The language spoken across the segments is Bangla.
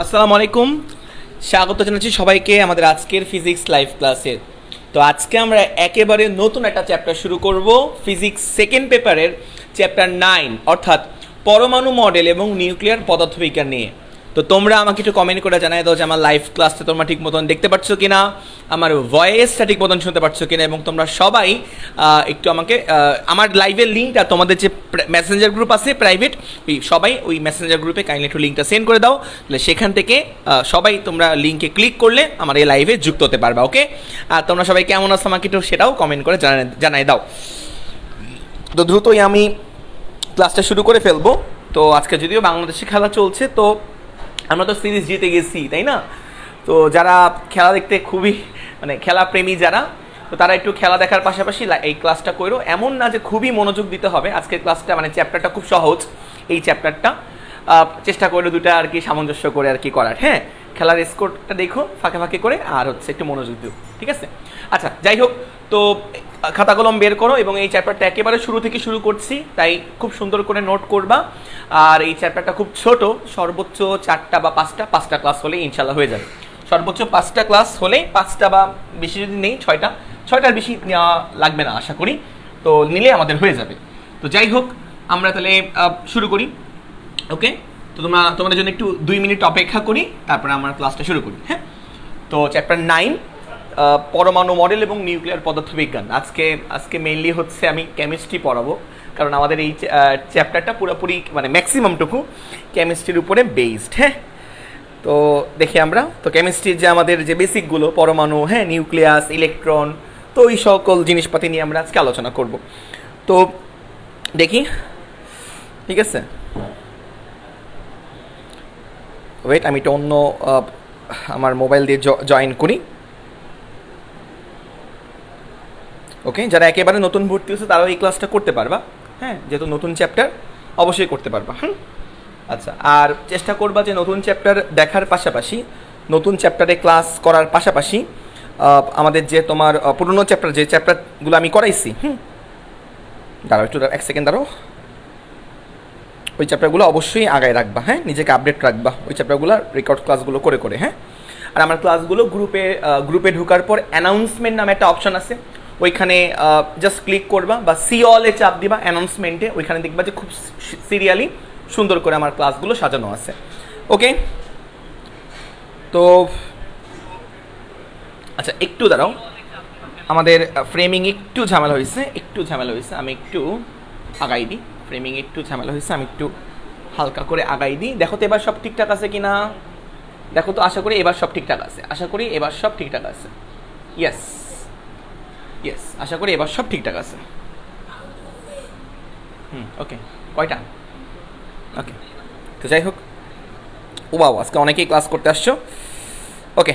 আসসালামু আলাইকুম, স্বাগত জানাচ্ছি সবাইকে আমাদের আজকের ফিজিক্স লাইভ ক্লাসে। তো আজকে আমরা একেবারে নতুন একটা চ্যাপ্টার শুরু করব, ফিজিক্স সেকেন্ড পেপারের চ্যাপ্টার 9, অর্থাৎ পরমাণু মডেল এবং নিউক্লিয়ার পদার্থবিজ্ঞান নিয়ে। তো তোমরা আমাকে একটু কমেন্ট করে জানাই দাও যে আমার লাইভ ক্লাসটা তোমরা ঠিক মতন দেখতে পাচ্ছ কিনা, আমার ভয়েসটা ঠিক মতন শুনতে পাচ্ছ কিনা, এবং তোমরা সবাই একটু আমাকে আমার লাইভের লিঙ্কটা তোমাদের যে মেসেঞ্জার গ্রুপ আছে প্রাইভেট, সবাই ওই মেসেঞ্জার গ্রুপে কাইন্ডলি একটু লিঙ্কটা সেন্ড করে দাও। তাহলে সেখান থেকে সবাই তোমরা লিঙ্কে ক্লিক করলে আমার এই লাইভে যুক্ত হতে পারবা। ওকে, আর তোমরা সবাই কেমন আছো আমাকে একটু সেটাও কমেন্ট করে জানাই দাও। তো দ্রুতই আমি ক্লাসটা শুরু করে ফেলবো। তো আজকে যদিও বাংলাদেশে খেলা চলছে, তো আমরা তো সিরিজ জিতে গেছি, তাই না? তো যারা খেলা দেখতে খুবই খেলা প্রেমী যারা, তো তারা একটু খেলা দেখার পাশাপাশি এই ক্লাসটা করো। এমন না যে খুবই মনোযোগ দিতে হবে। আজকের ক্লাসটা চ্যাপ্টারটা খুব সহজ। এই চ্যাপ্টারটা চেষ্টা করো দুটা আর কি সামঞ্জস্য করে আর কি করার। হ্যাঁ, খেলার স্কোরটা দেখো ফাঁকে ফাঁকে করে, আর হচ্ছে একটু মনোযোগ দিও, ঠিক আছে? আচ্ছা, যাই হোক, তো খাতা কলম বের করো এবং এই চ্যাপ্টারটা একেবারে শুরু থেকে শুরু করছি, তাই খুব সুন্দর করে নোট করবা। আর এই চ্যাপ্টারটা খুব ছোট, সর্বোচ্চ 4টা বা 5টা ক্লাস হলে ইনশাল্লাহ হয়ে যাবে। সর্বোচ্চ 5টা ক্লাস হলে, 5টা বা বেশি যদি নেই 6টার বেশি নেওয়া লাগবে না আশা করি, তো নিলে আমাদের হয়ে যাবে। তো যাই হোক, আমরা তাহলে শুরু করি। ওকে, তো তোমাদের জন্য একটু 2 মিনিট অপেক্ষা করি, তারপরে আমার ক্লাসটা শুরু করি। হ্যাঁ, তো চ্যাপ্টার 9, পরমাণু মডেল এবং নিউক্লিয়ার পদার্থবিজ্ঞান। আজকে মেইনলি হচ্ছে আমি কেমিস্ট্রি পড়াবো, কারণ আমাদের এই চ্যাপ্টারটা পুরোপুরি ম্যাক্সিমামটুকু কেমিস্ট্রির উপরে বেসড। হ্যাঁ, তো দেখি আমরা তো কেমিস্ট্রির যে আমাদের যে বেসিকগুলো, পরমাণু, হ্যাঁ, নিউক্লিয়াস, ইলেকট্রন, তো এই সকল জিনিসপাতি নিয়ে আমরা আজকে আলোচনা করব। তো দেখি, ঠিক আছে? ওয়েট, আমি এটা অন্য আমার মোবাইল দিয়ে জয়েন করি। ওকে, যারা একেবারে নতুন ভর্তি হচ্ছে তারাও এই ক্লাসটা করতে পারবা। হ্যাঁ, যেহেতু নতুন চ্যাপ্টার অবশ্যই করতে পারবা। হ্যাঁ, আচ্ছা, আর চেষ্টা করবা যে নতুন চ্যাপ্টার দেখার পাশাপাশি, নতুন চ্যাপ্টারে ক্লাস করার পাশাপাশি আমাদের যে তোমার পুরনো চ্যাপ্টার, যে চ্যাপ্টারগুলো আমি করাইছি, দাঁড়াও একটু, 1 সেকেন্ড দাঁড়াও, ওই চ্যাপ্টারগুলো অবশ্যই আগায় রাখবা। হ্যাঁ, নিজেকে আপডেট রাখবা ওই চ্যাপ্টারগুলো, রেকর্ড ক্লাসগুলো করে করে। হ্যাঁ, আর আমার ক্লাসগুলো গ্রুপে ঢোকার পর অ্যানাউন্সমেন্ট নামে একটা অপশন আছে, ওইখানে জাস্ট ক্লিক করবা বা সি অলে চাপ দিবা অ্যানাউন্সমেন্টে, ওইখানে দেখবা যে খুব সিরিয়ালি সুন্দর করে আমার ক্লাসগুলো সাজানো আছে। ওকে, তো আচ্ছা, একটু দাঁড়াও, আমাদের ফ্রেমিং একটু ঝামেলা হয়েছে, আমি একটু আগাই দিই। ফ্রেমিং একটু ঝামেলা হয়েছে, আমি একটু হালকা করে আগাই দিই। দেখো তো এবার সব ঠিকঠাক আছে কিনা, দেখো তো। আশা করি এবার সব ঠিকঠাক আছে। ইয়েস, আশা করি এবার সব ঠিকঠাক আছে। ওকে, কয়টা? ওকে, তো যাই হোক, ও বাবা, আজকে অনেকেই ক্লাস করতে আসছো। ওকে,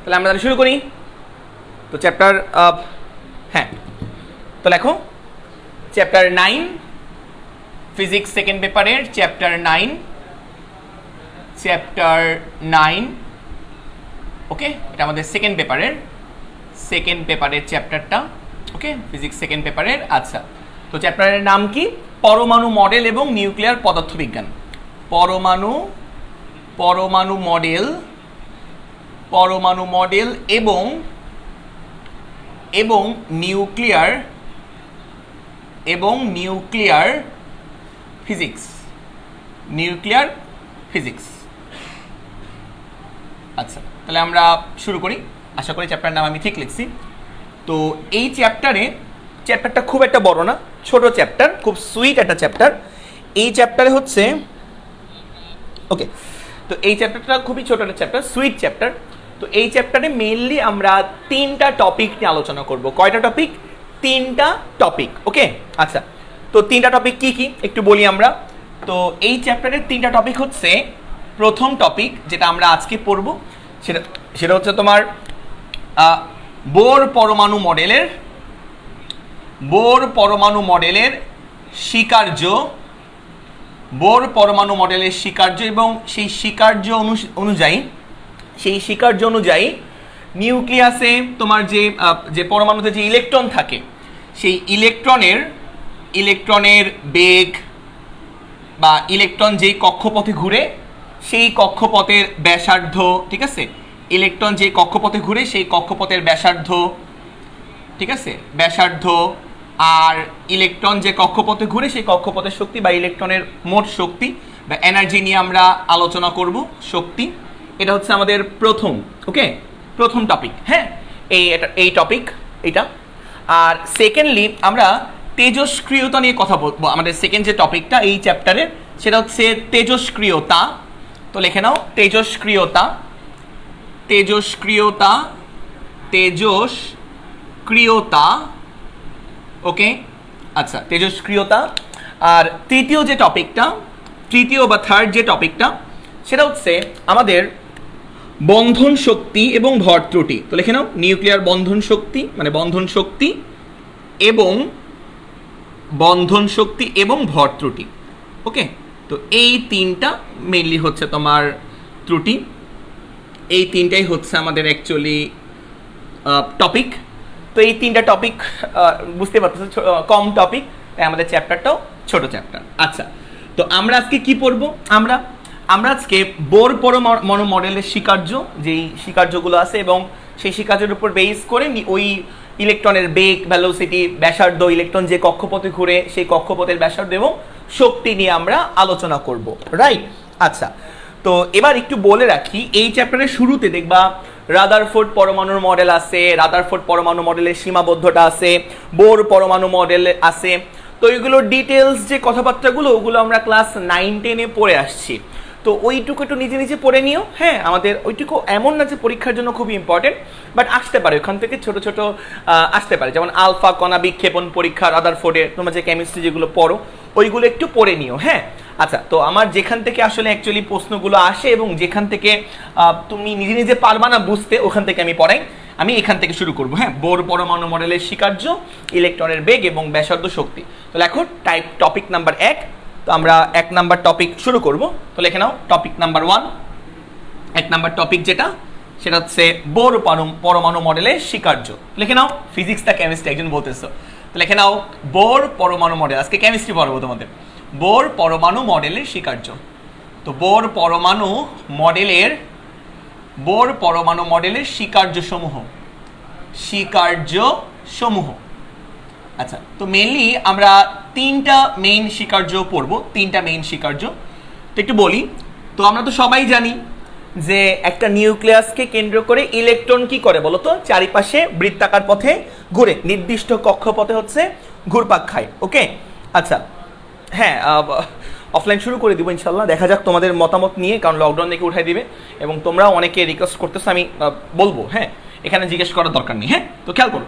তাহলে আমরা শুরু করি। তো চ্যাপ্টার, হ্যাঁ, তো লেখো চ্যাপ্টার 9, ফিজিক্স সেকেন্ড পেপারের চ্যাপ্টার 9। ওকে, এটা আমাদের সেকেন্ড পেপারের চ্যাপ্টারটা। ওকে, ফিজিক্স সেকেন্ড পেপারের। আচ্ছা, তো চ্যাপ্টারের নাম কি? পরমাণু মডেল এবং নিউক্লিয়ার পদার্থবিজ্ঞান। পরমাণু মডেল এবং নিউক্লিয়ার ফিজিক্স। আচ্ছা, তাহলে আমরা শুরু করি। আশা করি চ্যাপ্টার নাম আমি ঠিক লিখছি। তো এই চ্যাপ্টারটা খুব একটা বড় না, ছোট চ্যাপ্টার, খুব সুইট একটা চ্যাপ্টার। এই চ্যাপ্টারে হচ্ছে, ওকে, তো এই চ্যাপ্টারটা খুবই ছোট একটা চ্যাপ্টার, সুইট চ্যাপ্টার। তো এই চ্যাপ্টারে মেইনলি আমরা 3টা টপিক নিয়ে আলোচনা করব। কয়টা টপিক? 3টা টপিক। ওকে, আচ্ছা, তো 3টা টপিক কি কি একটু বলি আমরা। তো এই চ্যাপ্টারের 3টা টপিক হচ্ছে, প্রথম টপিক যেটা আমরা আজকে পড়ব সেটা হচ্ছে তোমার বোর পরমাণু মডেলের স্বীকার্য, এবং সেই স্বীকার্য অনুযায়ী নিউক্লিয়াসে তোমার যে পরমাণুতে যে ইলেকট্রন থাকে, সেই ইলেকট্রনের বেগ বা ইলেকট্রন যেই কক্ষপথে ঘুরে সেই কক্ষপথের ব্যাসার্ধ, ঠিক আছে, ইলেকট্রন যে কক্ষপথে ঘুরে সেই কক্ষপথের ব্যাসার্ধ, ঠিক আছে, ব্যাসার্ধ, আর ইলেকট্রন যে কক্ষপথে ঘুরে সেই কক্ষপথের শক্তি বা ইলেকট্রনের মোট শক্তি বা এনার্জি নিয়ে আমরা আলোচনা করব, শক্তি। এটা হচ্ছে আমাদের প্রথম টপিক, হ্যাঁ, এই টপিক এটা। আর সেকেন্ডলি আমরা তেজস্ক্রিয়তা নিয়ে কথা বলবো। আমাদের সেকেন্ড যে টপিকটা এই চ্যাপ্টারের সেটা হচ্ছে তেজস্ক্রিয়তা। তো লিখে নাও তেজস্ক্রিয়তা, তেজস্ক্রিয়তা, তেজস্ক্রিয়তা, ওকে, আচ্ছা, তেজস্ক্রিয়তা। আর তৃতীয় বা থার্ড যে টপিকটা সেটা হচ্ছে আমাদের বন্ধন শক্তি এবং ভর ত্রুটি। তো লিখে নাও নিউক্লিয়ার বন্ধন শক্তি, মানে বন্ধন শক্তি এবং ভর ত্রুটি, ওকে। তো এই তিনটা মেইনলি হচ্ছে তোমার ত্রুটি, এই তিনটাই হচ্ছে আমাদের অ্যাকচুয়ালি টপিক। তো এই তিনটা টপিক বুঝতে পারতেছো কম টপিক, তাই আমাদের চ্যাপ্টারটাও ছোট চ্যাপ্টার। আচ্ছা, তো আমরা আজকে কি পড়বো? আমরা আজকে বোর পরমাণু মডেলের স্বীকার্য, যেই স্বীকার্যগুলো আছে এবং সেই স্বীকার্যের উপর বেস করে ওই ইলেকট্রনের বেগ, ভ্যালোসিটি, ব্যাসার্ধ, ইলেকট্রন যে কক্ষপথে ঘুরে সেই কক্ষপথের ব্যাসার্ধ এবং শক্তি নিয়ে আমরা আলোচনা করব, রাইট? আচ্ছা, তো এবার একটু বলে রাখি, এই চ্যাপ্টারের শুরুতে দেখবা রাদারফোর্ড পরমাণুর মডেল আছে, রাদারফোর্ড পরমাণু মডেলের সীমাবদ্ধতা আছে, বোর পরমাণু মডেল আছে। তো এইগুলোর ডিটেলস যে কথাবার্তাগুলো ওগুলো আমরা ক্লাস 9-10-এ পড়ে আসছি। তো ওইটুকু একটু নিজে নিজে পড়ে নিও, হ্যাঁ। আমাদের ওইটুকু এমন না যে পরীক্ষার জন্য খুবই ইম্পর্টেন্ট, বাট আসতে পারে ওখান থেকে ছোট ছোট আসতে পারে, যেমন আলফা কণা বিক্ষেপণ পরীক্ষা রাদারফোর্ডে তোমরা যে কেমিস্ট্রি যেগুলো পড়ো ওইগুলো একটু পড়ে নিও, হ্যাঁ। আচ্ছা, তো আমার যেখান থেকে আসলে অ্যাকচুয়ালি প্রশ্নগুলো আসে এবং যেখান থেকে তুমি নিজে নিজে পারবা না বুঝতে, ওখান থেকে আমি পড়াই। আমি এখান থেকে শুরু করবো, হ্যাঁ। বোর পরমাণু মডেলের স্বীকার্য, ইলেকট্রনের বেগ এবং ব্যাসার্ধ শক্তি। তো লেখো টপিক নাম্বার 1। তো আমরা 1 নাম্বার টপিক শুরু করব। তো লিখে নাও টপিক নাম্বার 1। 1 নাম্বার টপিক যেটা সেটা হচ্ছে বোর পরমাণু মডেলের স্বীকার্য। লিখে নাও, ফিজিক্সটা কেমিস্ট্রি একজন বলতেছো, তো লিখে নাও বোর পরমাণু মডেল। আজকে কেমিস্ট্রি পড়াবো তোমাদের। বোর পরমাণু মডেলের স্বীকার্য। তো বোর পরমাণু মডেলের স্বীকার্য সমূহ। আচ্ছা, তো মেইনলি আমরা 3টা মেইন স্বীকার্য পড়বো, 3টা মেইন স্বীকার্য। তো একটু বলি, তো আমরা তো সবাই জানি যে একটা নিউক্লিয়াসকে কেন্দ্র করে ইলেকট্রন কি করে বলো তো? চারিপাশে বৃত্তাকার পথে ঘুরে, নির্দিষ্ট কক্ষপথে হচ্ছে ঘুরপাক খায়, ওকে। আচ্ছা, হ্যাঁ, অফলাইন শুরু করে দিব ইনশাল্লাহ, দেখা যাক তোমাদের মতামত নিয়ে, কারণ লকডাউন দেখে উঠাই দিবে এবং তোমরাও অনেকে রিকোয়েস্ট করতেছো, আমি বলবো, হ্যাঁ, এখানে জিজ্ঞেস করার দরকার নেই, হ্যাঁ। তো খেয়াল করো,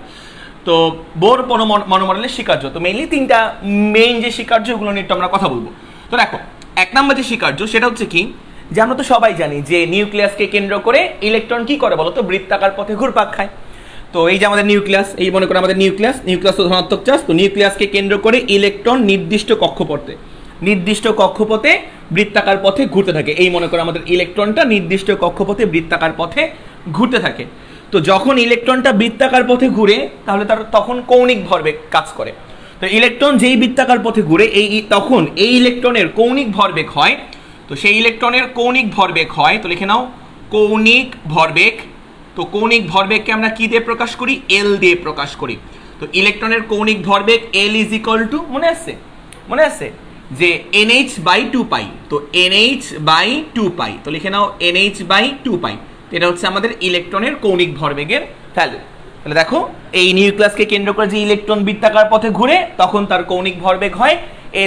তো বোর পরমাণু মডেলের স্বীকার্য, তো মেইনলি 3টা মেইন যে স্বীকার্য ওগুলো নিয়ে আমরা কথা বলবো। তো দেখো, 1 নম্বর যে স্বীকার্য সেটা হচ্ছে কি, যে আমরা তো সবাই জানি যে নিউক্লিয়াসকে কেন্দ্র করে ইলেকট্রন কি করে বলো তো? বৃত্তাকার পথে ঘুরপাক খায়। তো এই যে আমাদের নিউক্লিয়াস, এই মনে করো আমাদের নিউক্লিয়াস তো ধনাত্মক চার্জ। তো নিউক্লিয়াসকে কেন্দ্র করে ইলেকট্রন নির্দিষ্ট কক্ষপথে বৃত্তাকার পথে ঘুরতে থাকে। এই মনে করো আমাদের ইলেকট্রনটা নির্দিষ্ট কক্ষপথে বৃত্তাকার পথে ঘুরতে থাকে। তো যখন ইলেকট্রনটা বৃত্তাকার পথে ঘুরে তাহলে তখন কৌণিক ভরবেগ কাজ করে। তো ইলেকট্রন যেই বৃত্তাকার পথে ঘুরে তখন এই ইলেকট্রনের কৌণিক ভরবেগ হয়। তো সেই ইলেকট্রনের কৌণিক ভরবেগ হয়, তো লিখে নাও কৌণিক ভরবেগ। তো কৌণিক ভরবেগকে আমরা কি দিয়ে প্রকাশ করি? এল দিয়ে প্রকাশ করি। তো ইলেকট্রনের কৌণিক ভরবেগ এল ইজ ইকুয়াল টু, মনে আছে যে NH/2π। তো NH/2π, তো লিখে নাও NH/2π। এটা হচ্ছে আমাদের ইলেকট্রনের কৌণিক ভরবেগের ভ্যালু। তাহলে দেখো, এই নিউক্লিয়াসকে কেন্দ্র করে যে ইলেকট্রন বৃত্তাকার পথে ঘুরে তখন তার কৌণিক ভরবেগ হয়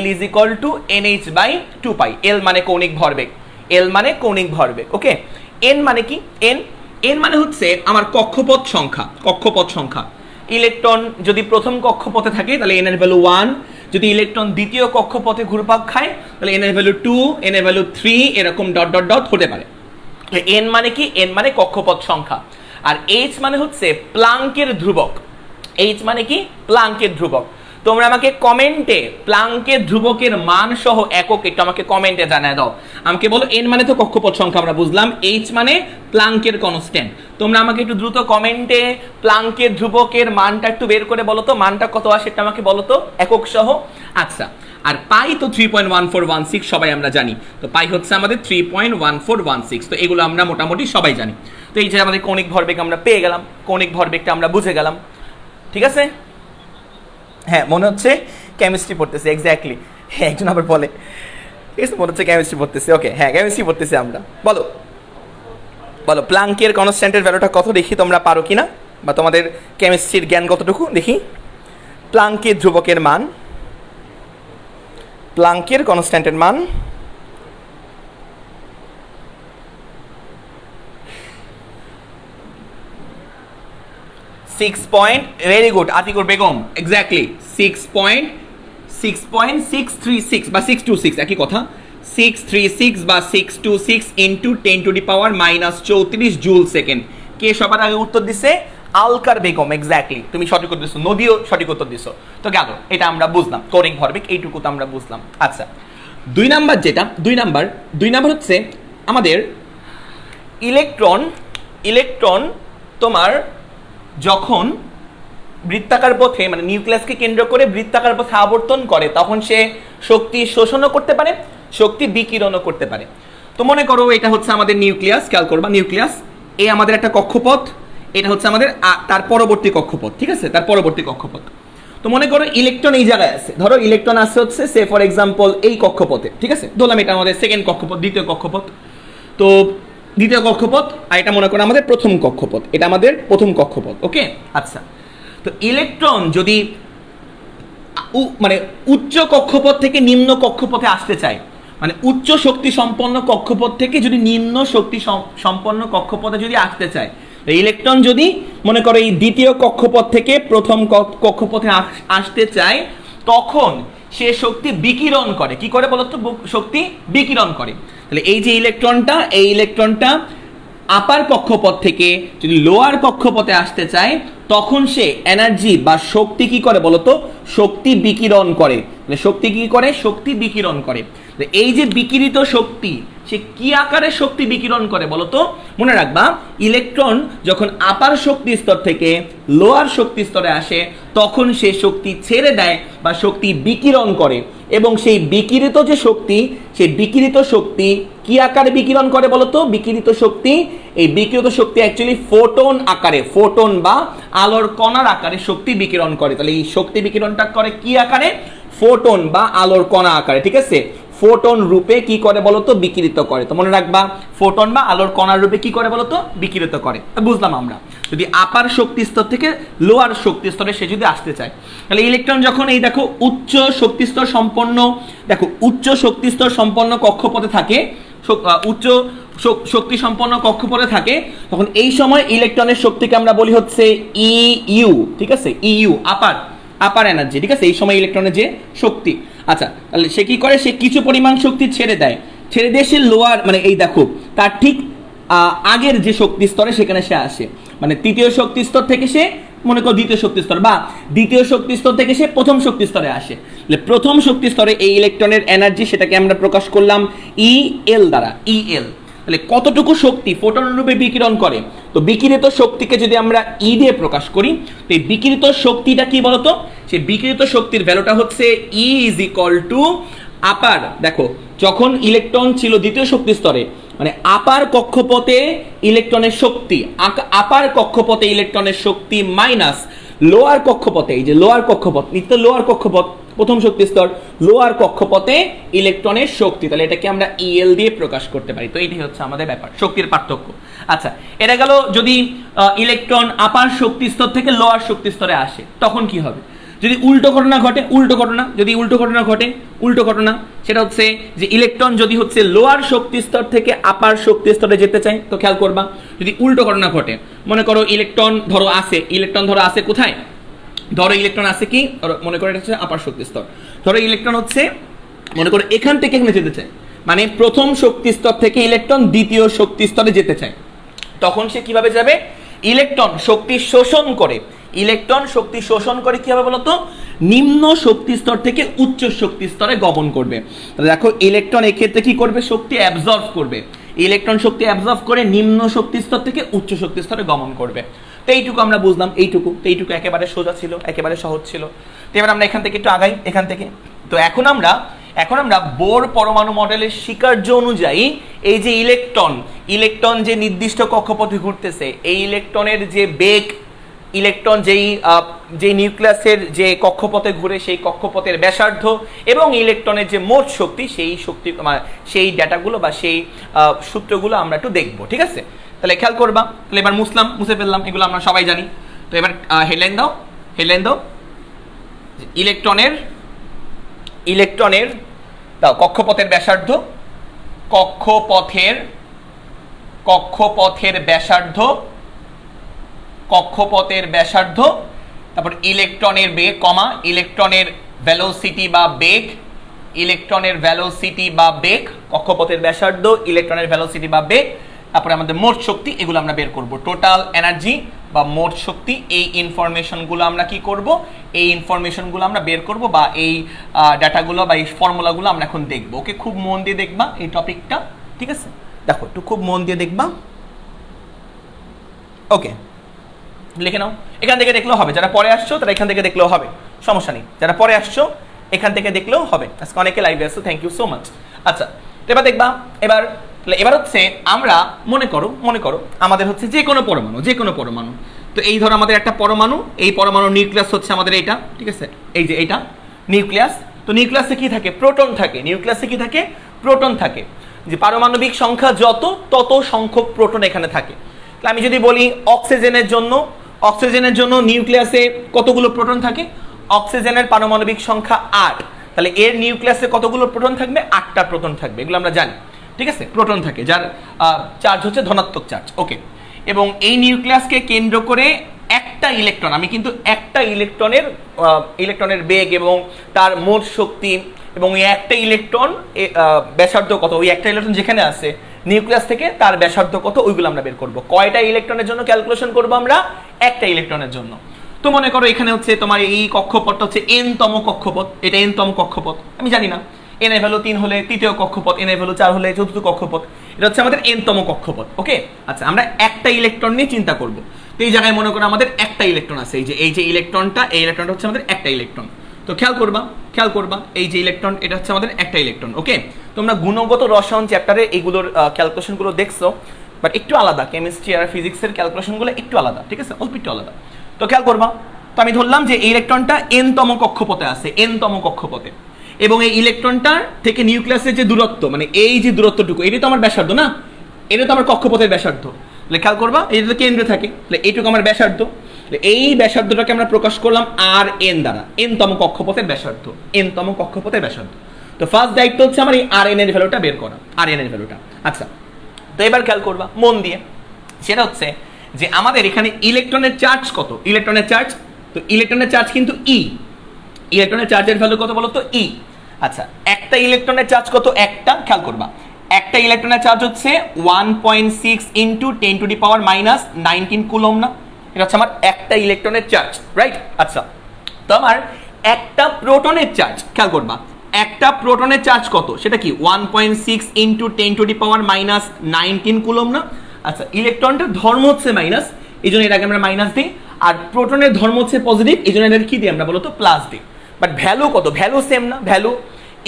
L is equal two NH/2π। L মানে কৌণিক ভরবেগ, ওকে। N মানে কি? N মানে হচ্ছে আমার কক্ষপথ সংখ্যা। ইলেকট্রন যদি প্রথম কক্ষপথে থাকে তাহলে N এর ভ্যালু 1, যদি ইলেকট্রন দ্বিতীয় কক্ষপথে ঘুরপাক খায় তাহলে N এর ভ্যালু 2, N এর ভ্যালু 3, এরকম ডট হতে পারে। N মানে কি? N মানে কক্ষপথ সংখ্যা। আর H মানে হচ্ছে প্লাঙ্কের ধ্রুবক। H মানে কি? প্লাঙ্কের ধ্রুবক। তোমরা আমাকে কমেন্টে প্লাঙ্কের ধ্রুবকের মান সহ একক একটু আমাকে কমেন্টে জানায় দাও। আমাকে বলো এন মানে তো কক্ষপথ সংখ্যা আমরা বুঝলাম, এইচ মানে প্লাঙ্কের কনস্ট্যান্ট। তোমরা আমাকে একটু দ্রুত কমেন্টে প্লাঙ্কের ধ্রুবকের মানটা একটু বের করে বলো তো, মানটা কত আসে সেটা আমাকে বলো তো একক সহ। আচ্ছা, আর পাই তো 3.1416 সবাই আমরা জানি, তো পাই হচ্ছে আমাদের 3.1416। তো এগুলো আমরা মোটামুটি সবাই জানি। তো এই যে আমাদের কৌণিক ভরবেগ আমরা পেয়ে গেলাম, কৌণিক ভরবেগটা আমরা বুঝে গেলাম, ঠিক আছে। হ্যাঁ, মনে হচ্ছে কেমিস্ট্রি পড়তেছে, এক্স্যাক্টলি। হ্যাঁ, একজন আবার বলে, ঠিক আছে, মনে হচ্ছে কেমিস্ট্রি পড়তেছে। ওকে, হ্যাঁ কেমিস্ট্রি পড়তেছি আমরা। বলো বলো প্লাঙ্কের কনস্ট্যান্টের ভ্যালুটা কত, দেখি তোমরা পারো কিনা, বা তোমাদের কেমিস্ট্রির জ্ঞান কতটুকু দেখি। প্লাঙ্কের ধ্রুবকের মান, প্লাঙ্কের কনস্ট্যান্টের মান 6 point, very good Atikur Begum, exactly 6.636 বা 626, একই কথা, 636 বা 626 ইন্টু 10⁻⁻34 জুল সেকেন্ড। কে সবার আগে উত্তর দিছে? আলকার বেগম, এক্স্যাক্টলি, তুমি সঠিক উত্তর দিছো, নদীও সঠিক উত্তর দিছো। তো গেল, এটা আমরা বুঝলাম, কৌণিক ভরবেগ এইটুকু তো আমরা বুঝলাম। আচ্ছা, দুই নাম্বার যেটা, দুই নাম্বার হচ্ছে আমাদের ইলেকট্রন তোমার যখন বৃত্তাকার পথে মানে নিউক্লিয়াসকে কেন্দ্র করে বৃত্তাকার পথে আবর্তন করে, তখন সে শক্তি শোষণও করতে পারে, শক্তি বিকিরণও করতে পারে। তো মনে করো এটা হচ্ছে আমাদের নিউক্লিয়াস, খেয়াল করবা নিউক্লিয়াস, এই আমাদের একটা কক্ষপথ, এটা হচ্ছে আমাদের তার পরবর্তী কক্ষপথ, ঠিক আছে, তার পরবর্তী কক্ষপথ। তো মনে করো ইলেকট্রন এই জায়গায় আছে, ধরো ইলেকট্রন আছে হচ্ছে সে ফর এক্সাম্পল এই কক্ষপথে, ঠিক আছে, ধরলাম এটা আমাদের সেকেন্ড কক্ষপথ, দ্বিতীয় কক্ষপথ। তো দ্বিতীয় কক্ষপথ, আর এটা মনে করো আমাদের প্রথম কক্ষপথ, এটা আমাদের প্রথম কক্ষপথ। ওকে, আচ্ছা, তো ইলেকট্রন যদি মানে উচ্চ কক্ষপথ থেকে নিম্ন কক্ষপথে আসতে চায়, মানে উচ্চ শক্তি সম্পন্ন কক্ষপথ থেকে যদি নিম্ন শক্তি সম্পন্ন কক্ষপথে যদি আসতে চায়, ইলেকট্রন যদি মনে করো এই দ্বিতীয় কক্ষপথ থেকে প্রথম কক্ষপথে আসতে চায়, তখন সে শক্তি বিকিরণ করে। কি করে বলতো? শক্তি বিকিরণ করে। তাহলে এই যে ইলেকট্রনটা, এই ইলেকট্রনটা আপার কক্ষপথ থেকে যদি লোয়ার কক্ষপথে আসতে চায়, তখন সে এনার্জি বা শক্তি কি করে বলতো? শক্তি বিকিরণ করে। শক্তি কি করে? শক্তি বিকিরণ করে। এই যে বিকিরিত শক্তি, সে কি আকারে শক্তি বিকিরণ করে বলতো? মনে রাখবা, ইলেকট্রন যখন আপার শক্তি স্তর থেকে লোয়ার শক্তি স্তরে আসে, তখন সে শক্তি ছেড়ে দেয় বা শক্তি বিকিরণ করে, এবং সেই বিকিরিত যে শক্তি, সেই বিকিরিত শক্তি কি আকারে বিকিরণ করে বলতো? বিকিরিত শক্তি, এই বিকিরিত শক্তি অ্যাকচুয়ালি ফোটন আকারে, ফোটন বা আলোর কণার আকারে শক্তি বিকিরণ করে। তাহলে এই শক্তি বিকিরণটা করে কি আকারে? ফোটন বা আলোর কণা আকারে, ঠিক আছে, ফোটন রূপে কি করে বলতো? বিকিরিত করে। তো মনে রাখবা, ফোটন বা আলোর কণার রূপে কি করে বলতো? বিকিরিত করে। বুঝলাম আমরা, যদি আপার শক্তি স্তর থেকে লোয়ার শক্তি স্তরে সে যদি আসতে চায়, তাহলে ইলেকট্রন যখন এই দেখো উচ্চ শক্তি স্তর সম্পন্ন, দেখো উচ্চ শক্তি স্তর সম্পন্ন কক্ষপথে থাকে, উচ্চ শক্তি সম্পন্ন কক্ষপথে থাকে, তখন এই সময় ইলেকট্রনের শক্তিকে আমরা বলি হচ্ছে ইইউ, ঠিক আছে, ইইউ আপার এনার্জি, ঠিক আছে, এই সময় ইলেকট্রনের যে শক্তি। আচ্ছা, তাহলে সে কি করে? সে কিছু পরিমাণ শক্তি ছেড়ে দিয়ে সে লোয়ার, মানে এই দেখো তার ঠিক আগের যে শক্তি স্তরে সেখানে সে আসে, মানে তৃতীয় শক্তি স্তর থেকে সে মনে করো দ্বিতীয় শক্তি স্তর, বা দ্বিতীয় শক্তি স্তর থেকে সে প্রথম শক্তি স্তরে আসে। প্রথম শক্তি স্তরে এই ইলেকট্রনের এনার্জি, সেটাকে আমরা প্রকাশ করলাম ইএল দ্বারা, ইএল। তাহলে কতটুকু শক্তি ফোটন রূপে বিকিরণ করে? তো বিকিরিত শক্তিকে যদি আমরা ই দিয়ে প্রকাশ করি, তো এই বিকিরিত শক্তিটা কি বলতো? সেই বিকিরিত শক্তির ভ্যালুটা হচ্ছে ই ইজ ইকুয়াল টু আপার, দেখো যখন ইলেকট্রন ছিল দ্বিতীয় শক্তি স্তরে, মানে আপার কক্ষপথে ইলেকট্রনের শক্তি, আপার কক্ষপথে ইলেকট্রনের শক্তি মাইনাস লোয়ার কক্ষপথে, এই যে লোয়ার কক্ষপথ, নিত্য লোয়ার কক্ষপথ প্রথম শক্তি স্তর, লোয়ার কক্ষপথে ইলেকট্রনের শক্তি, তাহলে এটাকে আমরা ইএল দিয়ে প্রকাশ করতে পারি। তো এইটাই হচ্ছে আমাদের ব্যাপার, শক্তির পার্থক্য। আচ্ছা, এটা গেল যদি ইলেকট্রন আপার শক্তি স্তর থেকে লোয়ার শক্তি স্তরে আসে, তখন কি হবে? যদি উল্টো ঘটনা ঘটে, উল্টো ঘটনা সেটা হচ্ছে যে ইলেকট্রন যদি হচ্ছে লোয়ার শক্তি স্তর থেকে আপার শক্তি স্তরে যেতে চায়, তো খেয়াল করবা, যদি উল্টো ঘটনা ঘটে, মনে করো ইলেকট্রন ধরো আছে কোথায়? ধরো ইলেকট্রন আছে কি, মনে করো এটা হচ্ছে আপার শক্তি স্তর, ধরো ইলেকট্রন হচ্ছে মনে করো এখান থেকে এখানে যেতে চায়, মানে প্রথম শক্তি স্তর থেকে ইলেকট্রন দ্বিতীয় শক্তি স্তরে যেতে চায়, তখন সে কিভাবে যাবে? ইলেকট্রন শক্তি শোষণ করে কিভাবে বলতো? নিম্ন শক্তি স্তর থেকে উচ্চ শক্তি স্তরে গমন করবে। তাহলে দেখো ইলেকট্রন এক্ষেত্রে কি করবে, শক্তি অ্যাবজর্ব করবে, ইলেকট্রন শক্তি অ্যাবজর্ব করে নিম্ন শক্তি স্তর থেকে উচ্চ শক্তি স্তরে গমন করবে। তো এইটুকু আমরা বুঝলাম, এইটুকু একেবারে সোজা ছিল, একেবারে সহজ ছিল। তো এবার আমরা এখান থেকে একটু আগাই, এখান থেকে। তো এখন আমরা বোর পরমাণু মডেলের স্বীকার্য অনুযায়ী এই যে ইলেকট্রন যে নির্দিষ্ট কক্ষপথে ঘুরতেছে, এই ইলেকট্রনের যে বেগ, ইলেকট্রন যেই নিউক্লিয়াসের যে কক্ষপথে ঘুরে সেই কক্ষপথের ব্যাসার্ধ এবং ইলেকট্রনের যে মোট শক্তি, সেই ডেটাগুলো বা সেই সূত্রগুলো আমরা একটু দেখবো, ঠিক আছে? তাহলে খেয়াল করবা। তাহলে এবার মুছে ফেললাম, এগুলো আমরা সবাই জানি। তো এবার হেডলাইন দাও ইলেকট্রনের দাও কক্ষপথের ব্যাসার্ধ, কক্ষপথের ব্যাসার্ধ, তারপর ইলেকট্রনের বেগ, ইলেকট্রনের ভেলোসিটি বা বেগ, কক্ষপথের ব্যাসার্ধ, ইলেকট্রনের ভেলোসিটি বা বেগ, তারপরে আমাদের মোট শক্তি, এগুলো আমরা বের করব। টোটাল এনার্জি বা মোট শক্তি, এই ইনফরমেশনগুলো আমরা কি করব, এই ইনফরমেশনগুলো আমরা বের করব, বা এই ডাটাগুলো বা এই ফর্মুলাগুলো আমরা এখন দেখব। ওকে, খুব মন দিয়ে দেখবা এই টপিকটা, ঠিক আছে? দেখো একটু খুব মন দিয়ে দেখবা। ওকে, লিখে নাও। এখান থেকে দেখলেও হবে, যারা পরে আসছো তারা এখান থেকে দেখলেও হবে, সমস্যা নেই। যারা পরে আসছো এখান থেকে দেখলেও হবে। আজকে অনেকে লাইভে আসছো, থ্যাংক ইউ সো মাচ। আচ্ছা, তো এবার দেখবা, এবার হচ্ছে আমরা মনে করো আমাদের হচ্ছে যে কোনো পরমাণু। তো এই ধরো আমাদের একটা পরমাণু, এই পরমাণুর নিউক্লিয়াস হচ্ছে আমাদের এইটা, ঠিক আছে? এই যে এইটা নিউক্লিয়াস। তো নিউক্লিয়াসে কি থাকে, প্রোটন থাকে। নিউক্লিয়াসে কি থাকে, প্রোটন থাকে। যে পারমাণবিক সংখ্যা যত, তত সংখ্যক প্রোটন এখানে থাকে। তাহলে আমি যদি বলি অক্সিজেনের জন্য নিউক্লিয়াসে কতগুলো প্রোটন থাকে, অক্সিজেনের পারমাণবিক সংখ্যা 8, তাহলে এর নিউক্লিয়াসে কতগুলো প্রোটন থাকবে, 8টা প্রোটন থাকবে, এগুলো আমরা জানি, ঠিক আছে? প্রোটন থাকে, যার চার্জ হচ্ছে ধনাত্মক চার্জ। ওকে, এবং এই নিউক্লিয়াসকে কেন্দ্র করে একটা ইলেকট্রন, আমি কিন্তু একটা ইলেকট্রনের বেগ এবং তার মোট শক্তি এবং ওই একটা ইলেকট্রন ব্যাসার্ধ কত, ওই একটা ইলেকট্রন যেখানে আছে নিউক্লিয়াস থেকে তার ব্যাসার্ধ কত, ওইগুলো আমরা বের করব। কয়টা ইলেকট্রনের জন্য ক্যালকুলেশন করব আমরা, একটা ইলেকট্রনের জন্য। তো মনে করো এখানে হচ্ছে তোমার এই কক্ষপথটা হচ্ছে n-তম কক্ষপথ, এটা n-তম কক্ষপথ, আমি জানি না n এর ভ্যালু 3 হলে তৃতীয় কক্ষপথ, n এর ভ্যালু 4 হলে চতুর্থ কক্ষপথ, এটা হচ্ছে আমাদের n-তম কক্ষপথ। ওকে, আচ্ছা, আমরা একটা ইলেকট্রন নিয়ে চিন্তা করব। তো এই জায়গায় মনে করো আমাদের একটা ইলেকট্রন আছে, এই যে ইলেকট্রনটা হচ্ছে আমাদের একটা ইলেকট্রন। তো খেয়াল করবা এই যে ইলেকট্রন, এটা হচ্ছে আমাদের একটা ইলেকট্রন। ওকে, তোমরা গুণগত রসায়ন চ্যাপ্টারে এইগুলোর ক্যালকুলেশনগুলো দেখছো, বাট একটু আলাদা, কেমিস্ট্রি আর ফিজিক্সের ক্যালকুলেশনগুলো একটু আলাদা, ঠিক আছে? অল্প একটু আলাদা। তো খেয়াল করবা, তো আমি ধরলাম যে এই ইলেকট্রনটা n-তম কক্ষপথে আছে, n-তম কক্ষপথে, এবং এই ইলেকট্রনটার থেকে নিউক্লিয়াসের যে দূরত্ব, মানে এই যে দূরত্বটুকু, এটা তো আমার ব্যাসার্ধ না, এটা তো আমার কক্ষপথের ব্যাসার্ধ। তাহলে খেয়াল করবা, এটা তো কেন্দ্রে থাকে, তাহলে এইটুকু আমার ব্যাসার্ধ। এই ব্যাসার্ধটাকে আমরা প্রকাশ করলাম Rn দ্বারা, n-তম কক্ষপথের ব্যাসার্ধ, n-তম কক্ষপথের ব্যাসার্ধ। তো ফার্স্ট দায়িত্ব হচ্ছে আমার এই Rn এর ভ্যালুটা বের করা, Rn এর ভ্যালুটা। আচ্ছা, তো এবার খেয়াল করবা মন দিয়ে, সেটা হচ্ছে যে আমাদের এখানে ইলেকট্রনের চার্জ কত, ইলেকট্রনের চার্জ, তো ইলেকট্রনের চার্জ কিন্তু E, ইলেকট্রনের চার্জের ভ্যালু কত বলো তো, E। আচ্ছা, একটা ইলেকট্রনের চার্জ কত, একটা, খেয়াল করবা একটা ইলেকট্রনের চার্জ হচ্ছে 1.6 × 10⁻⁻19 কুলম না, এটা হচ্ছে আমার একটা ইলেকট্রনের চার্জ, রাইট? আচ্ছা, তো আমার একটা প্রোটনের চার্জ, খেয়াল করবা একটা প্রোটনের চার্জ কত, সেটা কি 1.6 × 10⁻⁻19 কুলম না। আচ্ছা, ইলেকট্রনটার ধর্ম হচ্ছে মাইনাস, এই জন্য এটাকে আমরা মাইনাস দিই, আর প্রোটনের ধর্ম হচ্ছে পজিটিভ, এই জন্য এটাকে কি দিই আমরা বলো তো, প্লাস দিই। বাট ভ্যালু কত, ভ্যালু সেম না, ভ্যালু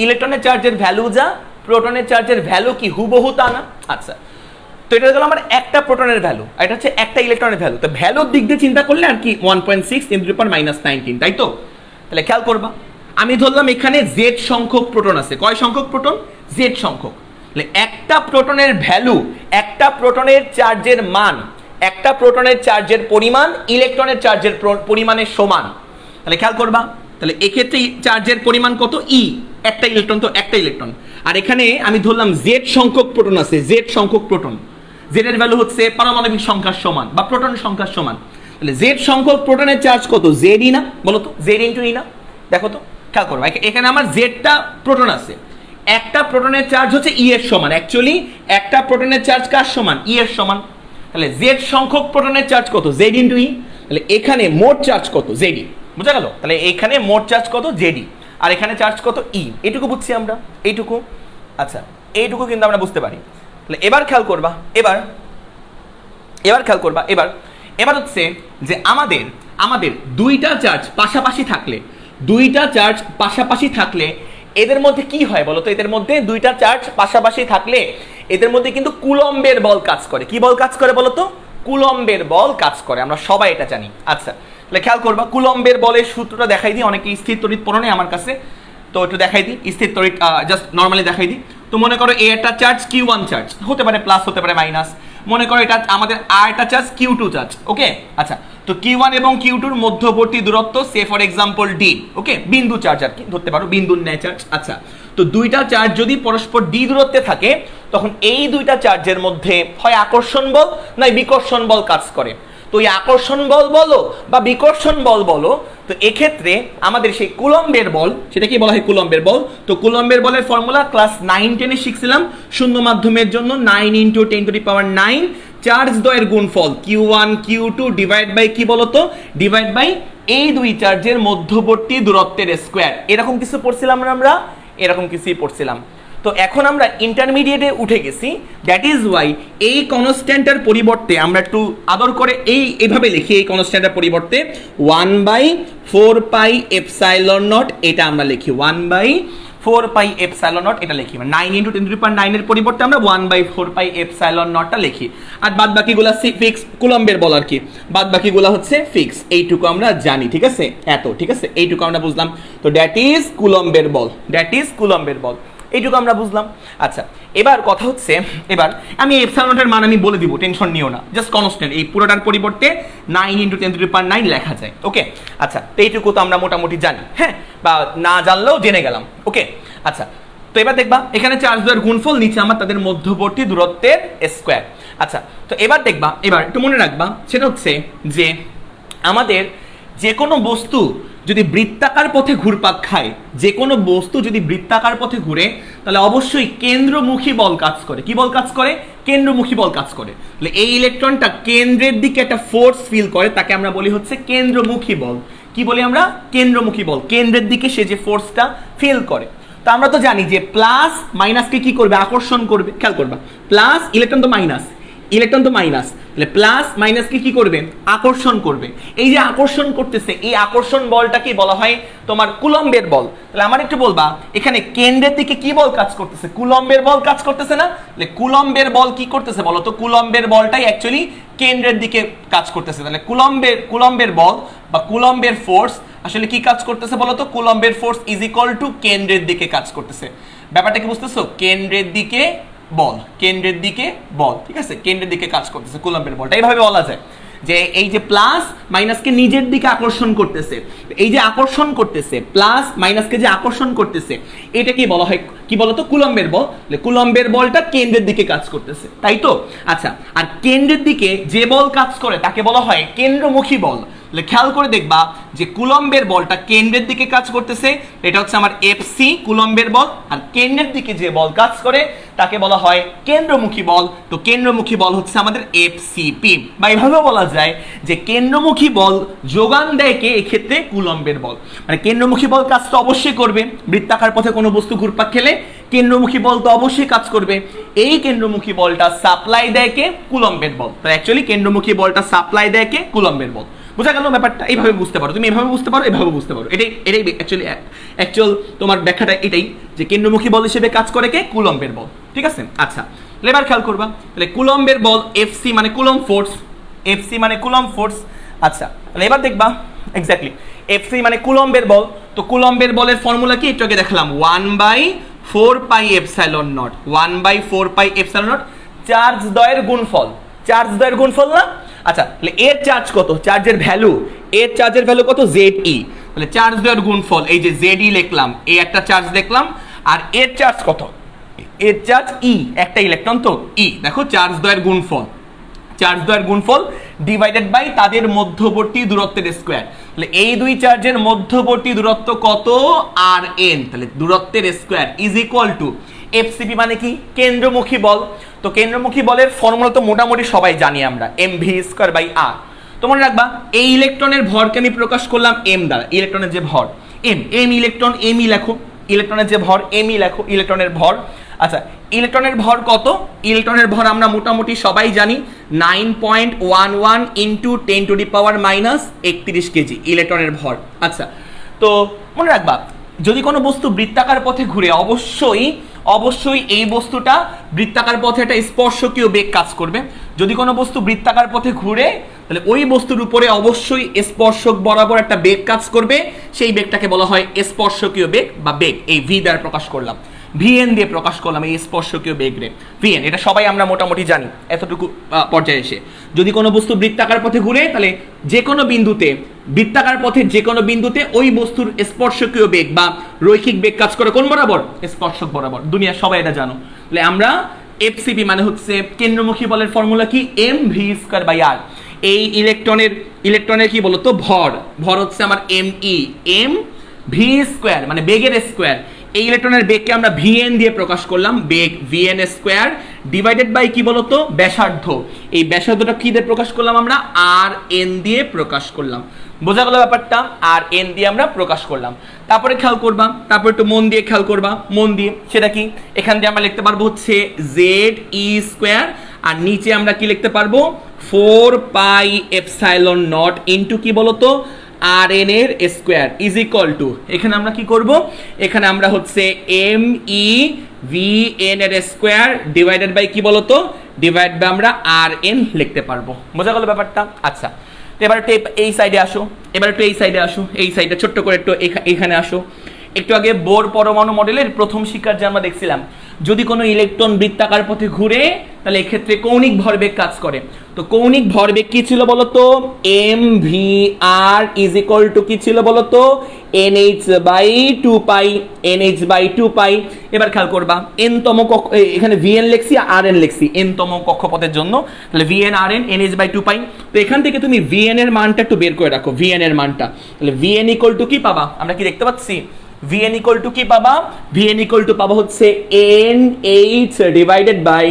ইলেকট্রনের চার্জের ভ্যালু যা, প্রোটনের চার্জের ভ্যালু কি হুবহু তা না। আচ্ছা, তো এটা হলো আমার একটা প্রোটনের ভ্যালু, আর এটা হচ্ছে একটা ইলেকট্রনের ভ্যালু। তো ভ্যালুর দিক দিয়ে চিন্তা করলে আর কি 1.6 × 10⁻⁻19, তাই তো? তাহলে খেয়াল করবা, আমি ধরলাম এখানে z সংখ্যক প্রোটন আছে, কয় সংখ্যক প্রোটন, z সংখ্যক। তাহলে একটা প্রোটনের ভ্যালু, একটা প্রোটনের চার্জের মান, একটা প্রোটনের চার্জের পরিমাণ ইলেকট্রনের চার্জের পরিমাণের সমান। তাহলে খেয়াল করবা, তাহলে এক্ষেত্রে চার্জের পরিমাণ কত, E, একটা ইলেকট্রন, তো একটা ইলেকট্রন। আর এখানে আমি ধরলাম z সংখ্যক প্রোটন আছে, z সংখ্যক প্রোটন, z এর ভ্যালু হচ্ছে পারমাণবিক সংখ্যার সমান বা প্রোটন সংখ্যার সমান। তাহলে z সংখ্যক প্রোটনের চার্জ কত, Ze না, বলো তো, Z × E না? দেখো তো, খেয়াল করবা এখানে আমার zটা প্রোটন আছে, একটা প্রোটনের চার্জ হচ্ছে E এর সমান, অ্যাকচুয়ালি একটা প্রোটনের চার্জ কার সমান, E এর সমান। তাহলে z সংখ্যক প্রোটনের চার্জ কত, Z × E, তাহলে এখানে মোট চার্জ কত, Ze। বুঝা গেল? তাহলে এখানে মোট চার্জ কত, জেডি, আর এখানে চার্জ কত, ই। এইটুকু বুঝছি আমরা, এইটুকু। আচ্ছা, এইটুকু কিন্তু আমরা বুঝতে পারি। তাহলে এবার খেয়াল করবা, এবার খেয়াল করবা, এবার হচ্ছে যে আমাদের দুইটা চার্জ পাশাপাশি থাকলে এদের মধ্যে কি হয় বলতো? এদের মধ্যে দুইটা চার্জ পাশাপাশি থাকলে এদের মধ্যে কিন্তু কুলম্বের বল কাজ করে। কি বল কাজ করে বলতো? কুলম্বের বল কাজ করে, আমরা সবাই এটা জানি। আচ্ছা, তাহলে খেয়াল করবা, কুলম্বের বলের সূত্রটা দেখাই দিই। অনেকে স্থির তড়িৎ পড়ো নাই আমার কাছে, তো একটু দেখাই দিই স্থির তড়িৎ, জাস্ট নর্মালি দেখাই দিই। তো মনে করো এ একটা চার্জ Q1 চার্জ, হতে পারে প্লাস হতে পারে মাইনাস। মনে করো এটা আমাদের আর একটা চার্জ Q2 চার্জ, ওকে। আচ্ছা, তো Q1 এবং Q2 এর মধ্যবর্তী দূরত্ব সে ফর এক্সাম্পল D, ওকে, বিন্দু চার্জ আর কি ধরতে পারো, বিন্দুর ন্যায় চার্জ। আচ্ছা, তো দুইটা চার্জ যদি পরস্পর D দূরত্বে থাকে তখন এই দুইটা চার্জের মধ্যে হয় আকর্ষণ বল না বিকর্ষণ বল কাজ করে। তো এই আকর্ষণ বল বলো বা বিকর্ষণ বল বলো, তো এক্ষেত্রে আমাদের সেই কুলম্বের বল, সেটা কি বলা হয়? কুলম্বের বল। তো কুলম্বের বলের ফর্মুলা ক্লাস 9-10 শিখছিলাম। শূন্য মাধ্যমের জন্য 9 × 10⁹ চার্জ দ্বয়ের গুণফল Q1 Q2 ডিভাইড বাই কি বলতো? ডিভাইড বাই এই দুই চার্জের মধ্যবর্তী দূরত্বের স্কয়ার। এরকম কিছু পড়ছিলাম না আমরা? এরকম কিছুই পড়ছিলাম। তো এখন আমরা ইন্টারমিডিয়েটে উঠে গেছি, দ্যাট ইজ ওয়াই এই কনস্ট্যান্টের পরিবর্তে আমরা একটু আদর করে এইভাবে লিখি। এই কনস্ট্যান্টের পরিবর্তে 1/4πε0 এটা আমরা লিখি, 1/4πε0 এটা লিখি, মানে 9 × 10⁹ এর পরিবর্তে আমরা 1/4πε0টা লিখি। আর বাদ বাকিগুলা ফিক্স, কুলম্বের বল আর কি, বাদ বাকিগুলা হচ্ছে ফিক্স। এইটুকু আমরা জানি, ঠিক আছে? এত ঠিক আছে, এইটুকু আমরা বুঝলাম। তো দ্যাট ইজ কুলম্বের বল, এইটুকু আমরা বুঝলাম। আচ্ছা, এবার কথা হচ্ছে, এবার আমি এপসাইলনের মান আমি বলে দিব, টেনশন নিও না, জাস্ট কনস্ট্যান্ট। এই পুরোটার পরিবর্তে 9 × 10⁹ লেখা যায়, ওকে। আচ্ছা, তো এইটুকু তো আমরা মোটামুটি জানি, হ্যাঁ, বা না জানলেও জেনে গেলাম, ওকে। আচ্ছা, তো এবার দেখবা এখানে চার্জ দ্বয়ের গুণফল, নিচে আমার তাদের মধ্যবর্তী দূরত্বের স্কয়ার। আচ্ছা, তো এবার দেখবা, এবার একটু মনে রাখবা, সেটা হচ্ছে যে আমাদের যে কোনো বস্তু যদি বৃত্তাকার পথে ঘুরপাক খায়, যে কোনো বস্তু যদি বৃত্তাকার পথে ঘুরে, তাহলে অবশ্যই কেন্দ্রমুখী বল কাজ করে। কি বল কাজ করে? কেন্দ্রমুখী বল কাজ করে। তাহলে এই ইলেকট্রনটা কেন্দ্রের দিকে একটা ফোর্স ফিল করে, তাকে আমরা বলি হচ্ছে কেন্দ্রমুখী বল। কি বলি আমরা? কেন্দ্রমুখী বল। কেন্দ্রের দিকে সে যে ফোর্সটা ফিল করে। তো আমরা তো জানি যে প্লাস মাইনাসকে কি করবে? আকর্ষণ করবে। খেয়াল করবা, প্লাস ইলেকট্রন তো মাইনাস, তাহলে প্লাস মাইনাসকে কি করবে? আকর্ষণ করবে। এই যে আকর্ষণ করতেছে, এই আকর্ষণ বলটাকে বলা হয় তোমার কুলম্বের বল। তাহলে আমার একটু বলবা, এখানে কেন্দ্রের দিকে কি বল কাজ করতেছে? কুলম্বের বল কাজ করতেছে না? তাহলে কুলম্বের বল কি করতেছে বলো তো? কুলম্বের বলটাই অ্যাকচুয়ালি কেন্দ্রের দিকে কাজ করতেছে। তাহলে কুলম্বের বল বা কুলম্বের ফোর্স আসলে কি কাজ করতেছে বলো তো? কুলম্বের ফোর্স ইজ ইকুয়াল টু কেন্দ্রের দিকে কাজ করতেছে। ব্যাপারটা কি বুঝতেছো? কেন্দ্রের দিকে বল, ঠিক আছে, কেন্দ্রের দিকে কাজ করতেছে কুলম্বের বলটা। এইভাবে বলা যায় যে এই যে প্লাস মাইনাসকে নিজের দিকে আকর্ষণ করতেছে, এই যে আকর্ষণ করতেছে, প্লাস মাইনাসকে যে আকর্ষণ করতেছে, এটা কি বলা হয়? কি বলতো? কুলম্বের বল। কুলম্বের বলটা কেন্দ্রের দিকে কাজ করতেছে, তাই তো? আচ্ছা, আর কেন্দ্রের দিকে যে বল কাজ করে তাকে বলা হয় কেন্দ্রমুখী বল। খেয়াল করে দেখবা যে কুলম্বের বলটা কেন্দ্রের দিকে কাজ করতেছে, এটা হচ্ছে আমার এফসি কুলম্বের বল। আর কেন্দ্রের দিকে যে বল কাজ করে তাকে বলা হয় কেন্দ্রমুখী বল। তো কেন্দ্রমুখী বল হচ্ছে আমাদের এফসিপি, বা এভাবে বলা যায় যে কেন্দ্রমুখী বল যোগান দেয় কে? এক্ষেত্রে কুলম্বের বল। মানে কেন্দ্রমুখী বল কাজ তো অবশ্যই করবে, বৃত্তাকার পথে কোনো বস্তু ঘুরপাক খেলে কেন্দ্রমুখী বল তো অবশ্যই কাজ করবে। এই কেন্দ্রমুখী বলটা সাপ্লাই দেয় কে? কুলম্বের বল। তো অ্যাকচুয়ালি কেন্দ্রমুখী বলটা সাপ্লাই দেয় কে? কুলম্বের বল। বোঝা গেল ব্যাপারটা? এইভাবে বুঝতে পারো তুমি, এভাবে বুঝতে পারো, এভাবে বুঝতে পারো। এটাই অ্যাকচুয়াল তোমার ব্যাখ্যাটা এটাই, যে কেন্দ্রমুখী বল হিসেবে কাজ করে কে? কুলম্বের বল, ঠিক আছে? আচ্ছা, এবার খেয়াল করবা, তাহলে কুলম্বের বল এফসি মানে কুলম্ব ফোর্স, আচ্ছা, তাহলে এবার দেখবা এক্স্যাক্টলি এফসি মানে কুলম্বের বল। তো কুলম্বের বলের ফর্মুলা কি? একটু আগে দেখালাম, 1/4πε0 চার্জ দ্বয়ের গুণফল, না? আচ্ছা, তাহলে এর চার্জ কত? চার্জের ভ্যালু কত? ZE। তাহলে চার্জ দ্বয়ের গুণফল, এই যে ZE লিখলাম, এই একটা চার্জ দেখলাম, আর এর চার্জ কত? এর চার্জ E, একটা ইলেকট্রন তো E। দেখো চার্জ দ্বয়ের গুণফল ডিভাইডেড বাই তাদের মধ্যবর্তী দূরত্বের স্কয়ার। তাহলে এই দুই চার্জের মধ্যবর্তী দূরত্ব কত? RN। তাহলে দূরত্বের square is equal two FCP মানে কি? কেন্দ্রমুখী বল। তো কেন্দ্রমুখী বলের ফর্মুলা তো মোটামুটি সবাই জানি আমরা, mv² / r। তো মনে রাখবা এই ইলেকট্রনের ভরকে আমি প্রকাশ করলাম এম দ্বারা, ইলেকট্রনের যে ভর এম ইলেকট্রন এমই লেখো, ইলেকট্রনের যে ভর এমই লেখো, ইলেকট্রনের ভর। আচ্ছা ইলেকট্রনের ভর কত? ইলেকট্রনের ভর আমরা মোটামুটি সবাই জানি 9.11 ইন্টু 10⁻³ কেজি ইলেকট্রনের ভর। আচ্ছা তো মনে রাখবা যদি কোনো বস্তু বৃত্তাকার পথে ঘুরে অবশ্যই এই বস্তুটা বৃত্তাকার পথে একটা স্পর্শকীয় বেগ কাজ করবে। যদি কোনো বস্তু বৃত্তাকার পথে ঘুরে তাহলে ওই বস্তুর উপরে অবশ্যই স্পর্শক বরাবর একটা বেগ কাজ করবে, সেই বেগটাকে বলা হয় স্পর্শকীয় বেগ বা বেগ। এই ভি দ্বারা প্রকাশ করলাম, ভিএন দিয়ে প্রকাশ করলাম এই স্পর্শকীয় বেগ রে, ভিএন। এটা সবাই আমরা মোটামুটি জানি এতটুকু পর্যায়ে এসে। যদি কোনো বস্তু বৃত্তাকার পথে ঘুরে তাহলে যে কোনো বিন্দুতে, বৃত্তাকার পথে যে কোনো বিন্দুতে ওই বস্তুর স্পর্শকীয় বেগ বা রৈখিক বেগ কাজ করে কোন বরাবর? স্পর্শক বরাবর। দুনিয়া সবাই এটা জানো। তাহলে আমরা এফসিবি মানে হচ্ছে কেন্দ্রমুখী বলের ফর্মুলা কি? এম ভি স্কয়ার বাই আর। এই ইলেকট্রনের কি বলতো? ভর হচ্ছে আমার এম ভি স্কয়ার মানে বেগের স্কয়ার। এই ইলেকট্রনের বেগকে আমরা ভিএন দিয়ে প্রকাশ করলাম, বেগ ভিএন স্কয়ার ডিভাইডেড বাই কি বলতো? ব্যাসার্ধ। এই ব্যাসার্ধটা কি দিয়ে প্রকাশ করলাম? আমরা আর এন দিয়ে প্রকাশ করলাম। বোঝা গেল ব্যাপারটা? আর এন দিয়ে আমরা প্রকাশ করলাম। তারপরে খেয়াল করবা, তারপর একটু মন দিয়ে খেয়াল করবা, মন দিয়ে। সেটা কি? এখান দিয়ে আমরা লিখতে পারবো হচ্ছে জেড ই স্কয়ার, আর নিচে আমরা কি লিখতে পারবো? 4πε0 ইন্টু কি বলতো? আর এন এর স্কয়ার ইজ ইকুয়াল টু, এখানে আমরা কি করব? এখানে আমরা হচ্ছে এম ই ভি এন এর স্কয়ার ডিভাইডেড বাই কি বলতো? ডিভাইড বাই আমরা আর এন লিখতে পারবো। বোঝা গেল ব্যাপারটা? আচ্ছা এবার একটু এই সাইডে আসো, এই সাইডে ছোট্ট করে একটু এখানে আসো। একটু আগে বোর পরমাণু মডেলের প্রথম শিক্ষার যে আমরা দেখছিলাম, যদি কোনো ইলেকট্রন বৃত্তাকার পথে ঘুরে তাহলে এক্ষেত্রে কৌণিক ভরবেগ কাজ করে। তো কৌণিক ভরবেগ কি ছিল বলতো? M V R is equal to কি ছিল বলতো? NH by 2 pi. এবার খেয়াল করবা এন তম কক্ষ, এখানে ভিএন লিখছি আর এন লিখছি এন তম কক্ষপথের জন্য, তাহলে VN R N NH by 2 pi. তো এখান থেকে তুমি ভিএন এর মানটা একটু বের করে রাখো, ভিএন এর মানটা। তাহলে ভিএন ইকুয়াল টু কি পাবা? আমরা কি দেখতে পাচ্ছি? ভিএন ইকুয়াল টু কি পাবা? ভিএন ইকুয়াল টু পাবা হচ্ছে এনএইচ ডিভাইডেড বাই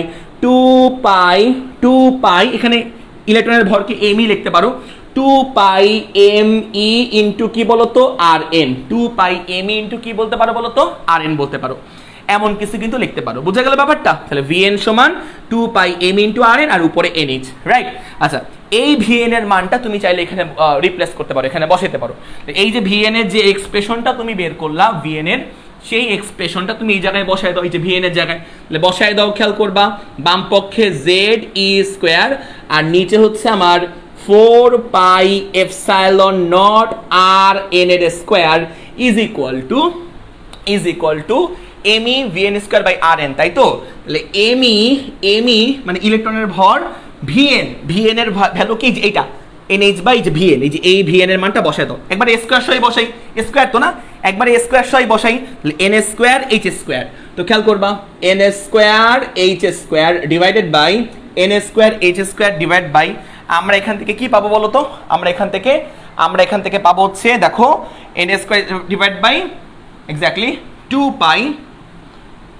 2 পাই। এখানে ইলেকট্রনের ভরকে এমই লিখতে পারো, 2 এম ই ইন্টু কি বলতো? আর এন। 2 এম ই ইন্টু কি বলতে পারো বলতো? আর এন বলতে পারো। এমন কিছু কিন্তু লিখতে পারো। বুঝা গেল ব্যাপারটা? তাহলে ভিএন সমান 2 এম ইন্টু আর এন আর উপরে এনএইচ, রাইট? আচ্ছা এই ভিএন এর মানটা তুমি চাইলে এখানে রিপ্লেস করতে পারো, এখানে বসাতে পারো। এই যে ভিএন এর যে এক্সপ্রেশনটা তুমি বের করলা, ভিএন এর সেই এক্সপ্রেশনটা তুমি এই জায়গায় বসায় দাও, এই যে ভিএন এর জায়গায় বসায় দাও। খেয়াল করবা বাম পক্ষে জেড ই স্কয়ার আর নিচে হচ্ছে আমার 4πε0 আর এন এর square is equal to ME VN square by R N, তাই তো? তাহলে এমই মানে ইলেকট্রনের ভর, ভিএন এর ভ্যালু কি? এইটা এনএইচ বাই যে ভিএন, এই যে এই ভিএন এর মানটা বসায় দাও। একবার স্কয়ার সহ বসাই, স্কয়ার তো না, একবার স্কয়ার সহ বসাই, তাহলে এন স্কয়ার এইচ স্কয়ার। তো খেয়াল করবা N square H square divided by N square H square divide by, আমরা এখান থেকে কি পাবো বলো তো? আমরা এখান থেকে পাবো হচ্ছে দেখো N square divide by exactly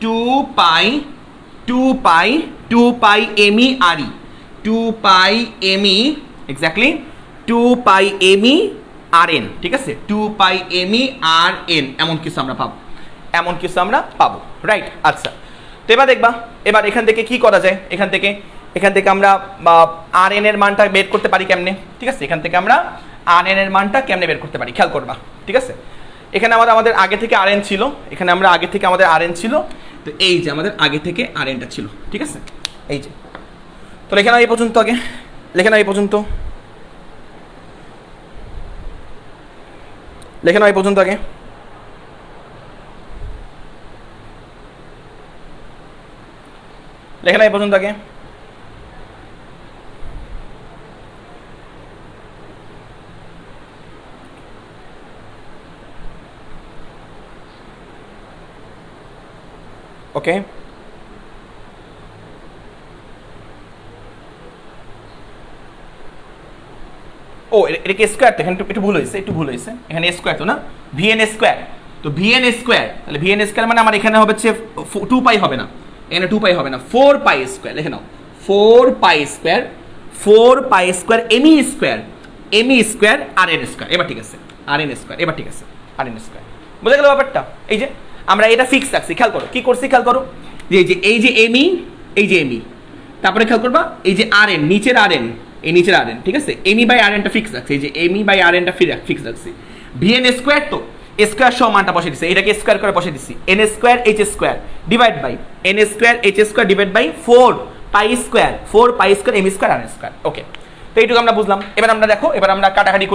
2 pi M E R E, 2 pi M E exactly 2 pi M E R N, ঠিক আছে? 2 পাই এমই আর এন এমন কিছু আমরা পাবো, রাইট? আচ্ছা তো এবার দেখবা, এবার এখান থেকে কি করা যায়? এখান থেকে আমরা আর এন এর মানটা বের করতে পারি কেমনে? ঠিক আছে, এখান থেকে আমরা আর এন এর মানটা কেমনে বের করতে পারি খেয়াল করবা, ঠিক আছে? এখানে আমাদের আগে থেকে আর এন ছিল, তো এই যে আমাদের আগে থেকে আর এনটা ছিল, ঠিক আছে? এই যে তো লেখা নাও এই পর্যন্ত, আগে লেখা নাও এই পর্যন্ত আগে। লেখা নাও এই পর্যন্ত আগে। ওকে, ও এটা কি স্কয়ার? তো এখানে একটু ভুল হয়েছে, এখানে স্কয়ার তো না, ভিএন স্কয়ার। তো ভিএন স্কয়ার, তাহলে ভিএন স্কয়ার মানে আমার এখানে হবে হচ্ছে 2 পাই হবে না, এখানে 2 পাই হবে না, 4 পাই স্কয়ার লিখে নাও। 4 pi square M E square M E square R N square, এবার ঠিক আছে, আর এন স্কোয়ার, এবার ঠিক আছে, আর এন স্কোয়ার। বুঝে গেল ব্যাপারটা? এই যে আমরা এটা ফিক্স রাখছি, খেয়াল করো কি করছি, খেয়াল করো যে এই যে এমই, এই যে এমই, তারপরে খেয়াল করবা এই যে আর এন, নিচের আর এন, এই নিচের আর এন, ঠিক আছে, এমই বাই আর এনটা ফিক্স রাখছি, এই যে এমই বাই আর এনটা ফিক্স রাখছি। ভিএন স্কোয়ার, তো স্কোয়ার সহ মানটা বসে দিচ্ছি, এটাকে স্কোয়ার করে বসে দিচ্ছি, N square H square divide by N square H square divide by 4 pi square M square R square. Okay, তো এইটুকু আমরা বুঝলাম। এবার আমরা দেখো, এবার আমরা কাটাকাটি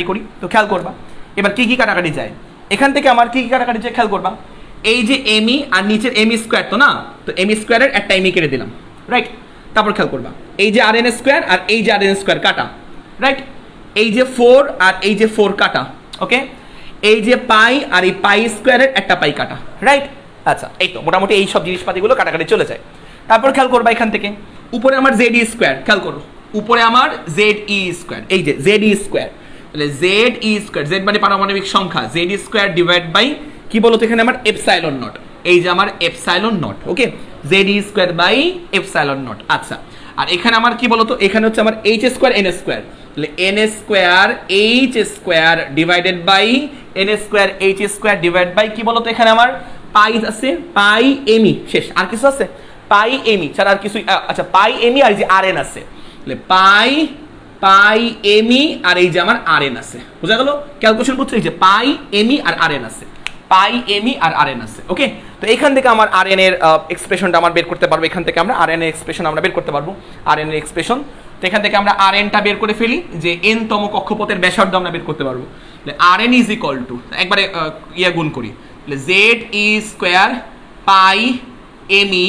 করি, তো খেয়াল করবা এবার কি কি কাটাকাটি যায়, এখান থেকে আমার কি কি কাটাকাটি যায় খেয়াল করবা। এই যে এমই আর নিচের এম স্কোয়ার, তো না, তো এম স্কোয়ারের একটা এমই কেটে দিলাম, রাইট। তারপর খেয়াল করবা এই যে আর এন স্কোয়ার আর এই যে আর এন স্কোয়ার কাটা, রাইট। এই যে 4 আর এই যে 4 কাটা, ওকে। এই যে পাই আর এই পাই স্কোয়ারের একটা পাই কাটা, রাইট। আচ্ছা, এই তো মোটামুটি এই সব জিনিসপাতিগুলো কাটাকাটি চলে যায়। তারপর খেয়াল করবা এখান থেকে উপরে আমার জেড ই স্কোয়ার, খেয়াল করো উপরে আমার জেড ই স্কোয়ার, এই যে জেড ই স্কোয়ার, তাহলে জেড ই স্কোয়ার, জেড মানে পারমাণবিক সংখ্যা, জেড স্কোয়ার ডিভাইড বাই কি বলতো এখানে আমার এপসাইলন নট, এই যে আমার epsilon naught, okay, Z E square by epsilon naught. আচ্ছা, আর এখানে আমার কি বলতো, এখানে হচ্ছে আমার এইচ স্কোয়ার এন স্কোয়ার, তাহলে N square H square divided by N square H square divide by কি বলতো এখানে আমার পাই আছে, পাই এমই, শেষ, আর কিছু আছে পাই এমই ছাড়া আর কিছুই, আচ্ছা পাই এমই আর যে আর এন আছে, তাহলে পাই এমই আর এই যে আমার আর এন আছে। বুঝা গেল? ক্যালকুলেশন বুঝছো, এই যে পাই এমই আর আর এন আছে, পাই এমই আর আর এন আছে, ওকে। তো এখান থেকে আমার আর এন এর এক্সপ্রেশনটা আমরা বের করতে পারবো, এখান থেকে আমরা আর এন এর এক্সপ্রেশন আমরা বের করতে পারবো, আর এন এর এক্সপ্রেশন। তো এখান থেকে আমরা আর এনটা বের করে ফেলি, যে এন তম কক্ষপথের ব্যাসার্ধ আমরা বের করতে পারবো। R N is equal to, একবারে গুণ করি, Z E square pi M E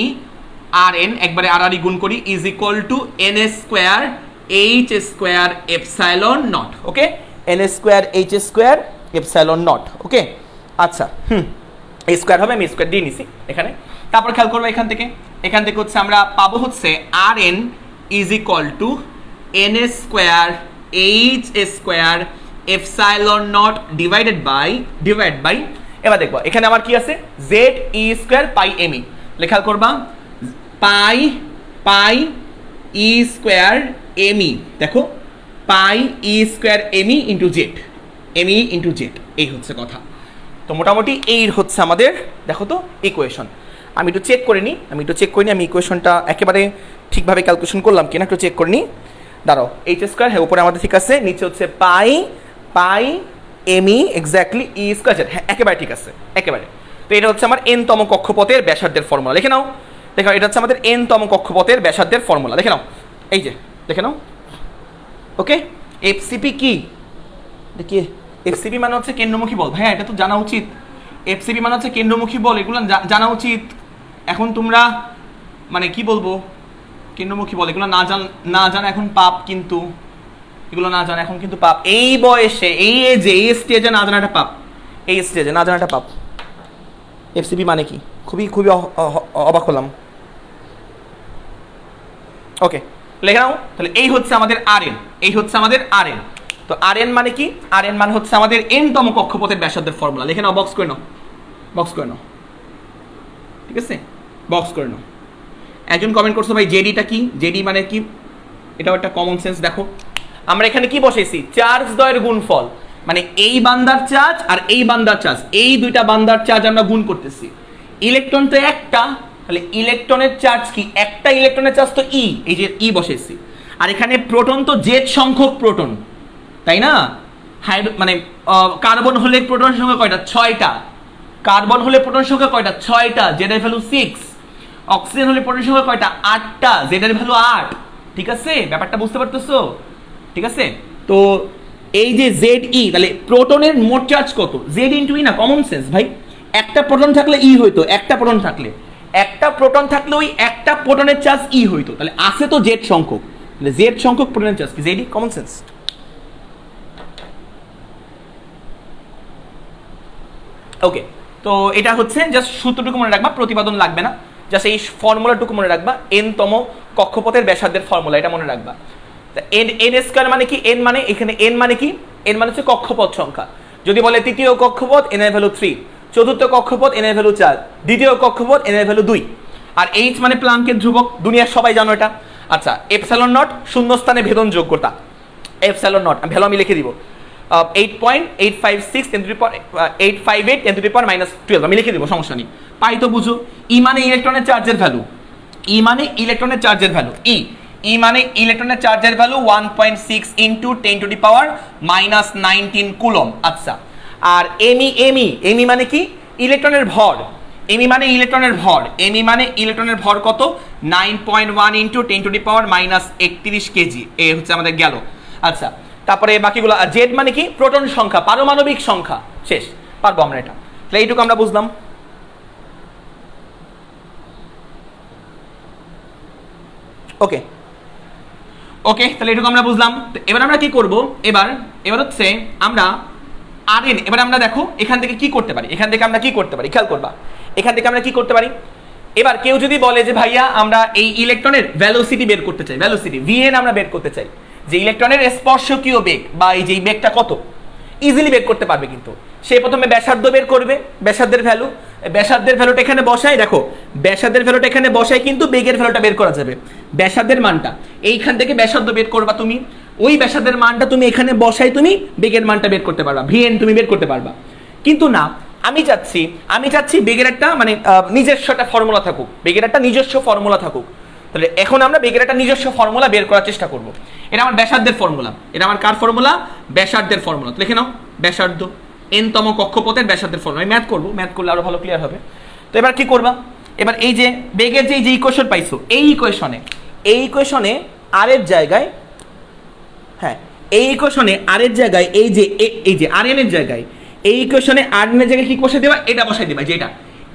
R N, একবারে আর গুণ করি, is equal to N square H square epsilon naught, okay, N square H square epsilon naught, okay. আচ্ছা, এই স্কোয়ার হবে, আমি স্কোয়ার দিয়ে নিছি এখানে। তারপর খেয়াল করবো এখান থেকে হচ্ছে আমরা পাবো হচ্ছে R N is equal to N square H square epsilon naught divide by এবার দেখবো এখানে আমার কি আছে, Z E square pi M E, লেখা করবা পাই ই স্কোয়ার এমই, দেখো pi E square M E into Z, এই হচ্ছে কথা। তো মোটামুটি এই হচ্ছে আমাদের, দেখো তো ইকুয়েশন। আমি একটু চেক করে নিই, আমি ইকুয়েশনটা একেবারে ঠিকভাবে ক্যালকুলেশন করলাম কিনা একটু চেক করে নিই। দাঁড়াও, এইচ স্কোয়ার, হ্যাঁ উপরে আমাদের ঠিক আছে, নিচে হচ্ছে পাই এমই এক্স্যাক্টলি ই স্কোয়ার, হ্যাঁ একেবারে ঠিক আছে, একেবারে। তো এটা হচ্ছে আমার এন তম কক্ষপথের ব্যাসার্ধের ফর্মুলা, লিখে নাও। দেখো এটা হচ্ছে আমাদের এন তম কক্ষপথের ব্যাসার্ধের ফর্মুলা, দেখে নাও, এই যে দেখে নাও, ওকে। এফসিপি কি দেখি, এফসিপি মানে হচ্ছে কেন্দ্রমুখী বল, ভাইয়া এটা তো জানা উচিত, এফসিপি মানে হচ্ছে কেন্দ্রমুখী বল, এগুলো জানা উচিত। এখন তোমরা মানে কি বলবো, কেন্দ্রমুখী বল এগুলো না জানা এখন পাপ, কিন্তু এগুলো না জানা এখন কিন্তু পাপ, এই বয়সে, এই এজে, এই স্টেজে না জানাটা পাপ, এই স্টেজে না জানাটা পাপ। এফসিপি মানে কি, খুবই অবাক হলাম। ওকে, লেখে নাও, তাহলে এই হচ্ছে আমাদের আর এন, তো আর এন মানে কি, আর এন মানে হচ্ছে আমাদের এন তম কক্ষপথের ব্যাসার্ধের ফর্মুলা, লিখে নাও, বক্স করে নাও, ঠিক আছে, বক্স করে নাও। একজন কমেন্ট করছো ভাই জেডিটা কি, জেডি মানে কি, এটাও একটা কমন সেন্স। দেখো আমরা এখানে কি বসেছি, চার্জ দ্বয়ের গুণফল, মানে এই বান্দার চার্জ আর এই বান্দার চার্জ, এই দুইটা বান্দার চার্জ আমরা গুণ করতেছি। ইলেকট্রন তো একটা, তাহলে ইলেকট্রনের চার্জ কি, একটা ইলেকট্রনের চার্জ তো ই, এই যে ই বসেছি। আর এখানে প্রোটন তো জেড সংখ্যক প্রোটন, তাই না, মানে কার্বন হলে প্রোটন সংখ্যা কয়টা, 6টা, কার্বন হলে প্রোটন সংখ্যা কয়টা, 6টা, জেড এর ভ্যালু 6, অক্সিজেন হলে প্রোটন সংখ্যা কয়টা, 8টা, জেড এর ভ্যালু 8, ঠিক আছে, ব্যাপারটা বুঝতে পারতেছো, ঠিক আছে। তো এই যে জেড ই, তাহলে প্রোটনের মোট চার্জ কত, জেড ইন্টু ই না, কমন সেন্স ভাই, একটা প্রোটন থাকলে ই হইতো, একটা প্রোটন থাকলে ওই একটা প্রোটনের চার্জ ই হইতো, তাহলে আছে তো জেড সংখ্যক, তাহলে জেড সংখ্যক প্রোটনের চার্জ কি, জেড ই, কমন সেন্স। ওকে, তো এটা হচ্ছে জাস্ট সূত্রটুকু মনে রাখবা, প্রতিপাদন লাগবে না, জাস্ট এই ফর্মুলাটুকু মনে রাখবা, এন তম কক্ষপথের ব্যাসার্ধের ফর্মুলা, এটা মনে রাখবা। এন স্কয়ার মানে কি, এন মানে এখানে এন মানে কি, এন মানে হচ্ছে কক্ষপথ সংখ্যা। যদি বলে তৃতীয় কক্ষপথ এন এর ভ্যালু 3, চতুর্থ কক্ষপথ এন এর ভ্যালু 4, দ্বিতীয় কক্ষপথ এন এর ভ্যালু 2, আর এইচ মানে প্লাঙ্কের ধ্রুবক, দুনিয়ার সবাই জানো এটা। আচ্ছা, এপসাইলন নট শূন্যস্থানে ভেদন যোগ্যতা, এপসাইলন নট, ভ্যালু আমি লিখে দিব 8.856 10 to the power 858 10 to the power -12 আমি লিখে দিব, সমস্যা নেই। পাই তো বুঝো, ই মানে ইলেকট্রনের চার্জের ভ্যালু, ই মানে ইলেকট্রনের চার্জের ভ্যালু, ই মানে ইলেকট্রনের চার্জের value 1.6 into 10 to the power -19 coulomb. আচ্ছা, আর এমই মানে কি? ইলেকট্রনের ভর। এমই মানে ইলেকট্রনের ভর, এমই মানে ইলেকট্রনের ভর কত? 9.1 into 10 to the power -31 KG. এ হচ্ছে আমাদের গেল। আচ্ছা, তারপরে বাকিগুলো। জেড মানে কি? প্রোটন সংখ্যা, পারমাণবিক সংখ্যা। শেষ, পারবো আমরা এটা। তাহলে এইটুকু আমরা বুঝলাম। ওকে ওকে, তাহলে এটুকু আমরা বুঝলাম। এবার আমরা কি করব? এবার হচ্ছে আমরা আরএন, এবার আমরা দেখো এখান থেকে কি করতে পারি, খেয়াল করবা, এখান থেকে আমরা কি করতে পারি। এবার কেউ যদি বলে যে ভাইয়া আমরা এই ইলেকট্রনের ভেলোসিটি বের করতে চাই, ভেলোসিটি ভিএন আমরা বের করতে চাই, যে ইলেকট্রনের স্পর্শকীয় বেগ বা এই যে বেগটা কত, ইজিলি বের করতে পারবে। কিন্তু সে প্রথমে ব্যাসার্ধ বের করবে, ব্যাসার্ধের ভ্যালুটা এখানে বসাই, দেখো ব্যাসার্ধের ভ্যালুটা এখানে বসাই, কিন্তু বেগের ভ্যালুটা বের করা যাবে। ব্যাসার্ধের মানটা এইখান থেকে ব্যাসার্ধ বের করবা তুমি, ওই ব্যাসার্ধের মানটা তুমি এখানে বসাই, তুমি বেগের মানটা বের করতে পারবা, ভিএন তুমি বের করতে পারবা। কিন্তু না, আমি চাচ্ছি বেগের একটা মানে নিজস্ব একটা ফর্মুলা থাকুক, তাহলে এখন আমরা বেগের একটা নিজস্ব ফর্মুলা বের করার চেষ্টা করব। এটা আমার ব্যাসার্ধের ফর্মুলা, এটা আমার কার ফর্মুলা? ব্যাসার্ধের ফর্মুলা। লিখে নাও, ব্যাসার্ধ এনতম কক্ষপথের ব্যাসার্ধের ফর্মুলা। আমি ম্যাথ করলে আরো ভালো ক্লিয়ার হবে। তো এবার কি করবা? এবার এই যে বেগের যে ইকুয়েশন পাইছো, এই ইকুয়েশনে আর এর জায়গায়, হ্যাঁ এই ইকুয়েশনে আর এর জায়গায় এই যে আর এন এর জায়গায়, এই ইকুয়েশনে আর এন এর জায়গায় কি বসাই দিবা? এটা বসাই দিবা, যেটা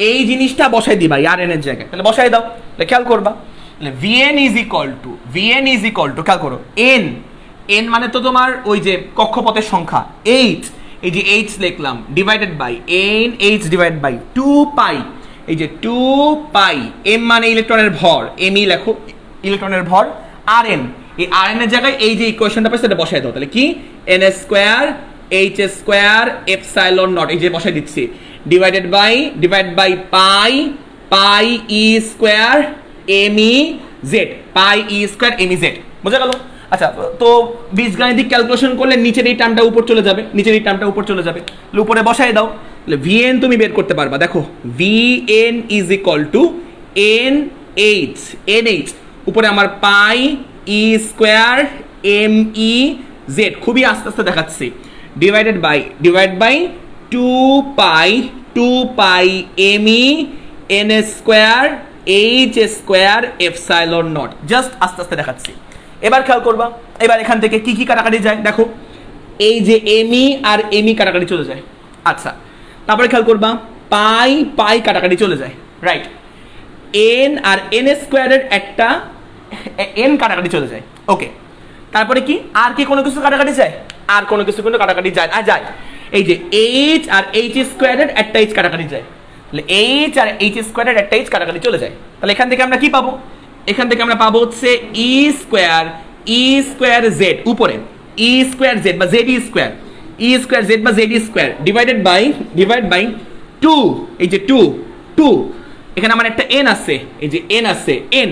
এই জিনিসটা বসাই দিবা আর এন এর জায়গায়। তাহলে বসাই দাও, তাহলে খেয়াল করবা, Vn is equal to খেয়াল করো, n মানে তো তোমার ওই যে কক্ষপথের সংখ্যা, h, এই যে h লিখলাম, divided by n h divide by 2 pi, এই যে 2 পাই, m মানে ইলেকট্রনের ভর, m লেখো ইলেকট্রনের ভর, আর n, এই আর n এর জায়গায় এই যে ইকুয়েশনটা পাই সেটা বসাই দাও। তাহলে কি? n square h square epsilon naught, এই যে বসাই দিচ্ছি, divide by pi e square ME Z, pi E square ME Z. বোঝা গেল? আচ্ছা, তো বীজগাণিতিক ক্যালকুলেশন করলে নিচের এই টার্মটা উপর চলে যাবে, উপরে বসাই দাও, তাহলে ভিএন তুমি বের করতে পারবা। দেখো VN is equal to NH, উপরে আমার pi E square M E Z, খুবই আস্তে আস্তে দেখাচ্ছি, divide by 2 pi M E N square H square epsilon naught. Just আস্তে আস্তে দেখাচ্ছি। এবার খেয়াল করবা, এবার এখান থেকে কি কি কাটাকাটি যায় দেখো, এই যে এমই আর এমই কাটাকাটি চলে যায়। আচ্ছা, তারপরে খেয়াল করবা, পাই কাটাকাটি চলে যায়, রাইট। এন আর এন স্কয়ারের একটা এন কাটাকাটি চলে যায়। ওকে, তারপরে কি আর কি কোনো কিছু কাটাকাটি যায়? আর কোনো কিছু কিন্তু কাটাকাটি যায় না, যায়। এই যে এইচ আর এইচ স্কয়ারের একটা এইচ কাটাকাটি যায়, তাহলে এইচ আর এইচ স্কয়ারের একটা এইচ কাটাকাটি চলে যায়। তাহলে এখান থেকে আমরা কি পাবো? এখান থেকে আমরা পাবো হচ্ছে ই স্কয়ার জেড, উপরে ই স্কয়ার জেড বা জেড জেড বা জেড স্কয়ার, ডিভাইড বাই 2, এই যে 2 এখানে আমার একটা এন আছে, এই যে এন আছে, এন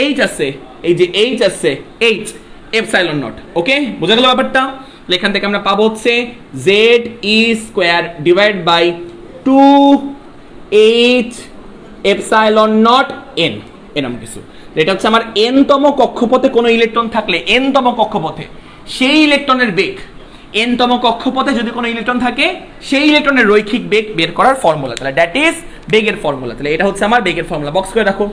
এইচ আছে, এই যে এইচ আছে, এইচ এপসাইলন নট। ওকে, বোঝা গেল ব্যাপারটা? এখান থেকে আমরা পাবো হচ্ছে Z E square divide by 2h epsilon naught N, এরকম কিছু। এটা হচ্ছে আমার এনতম কক্ষপথে কোনো ইলেকট্রন থাকলে, এনতম কক্ষপথে সেই ইলেকট্রনের বেগ, এনতম কক্ষপথে যদি কোনো ইলেকট্রন থাকে সেই ইলেকট্রনের রৈখিক বেগ বের করার ফর্মুলা, তাহলে দ্যাট ইজ বেগের ফর্মুলা। তাহলে এটা হচ্ছে আমার বেগের ফর্মুলা। বক্স করে রাখো,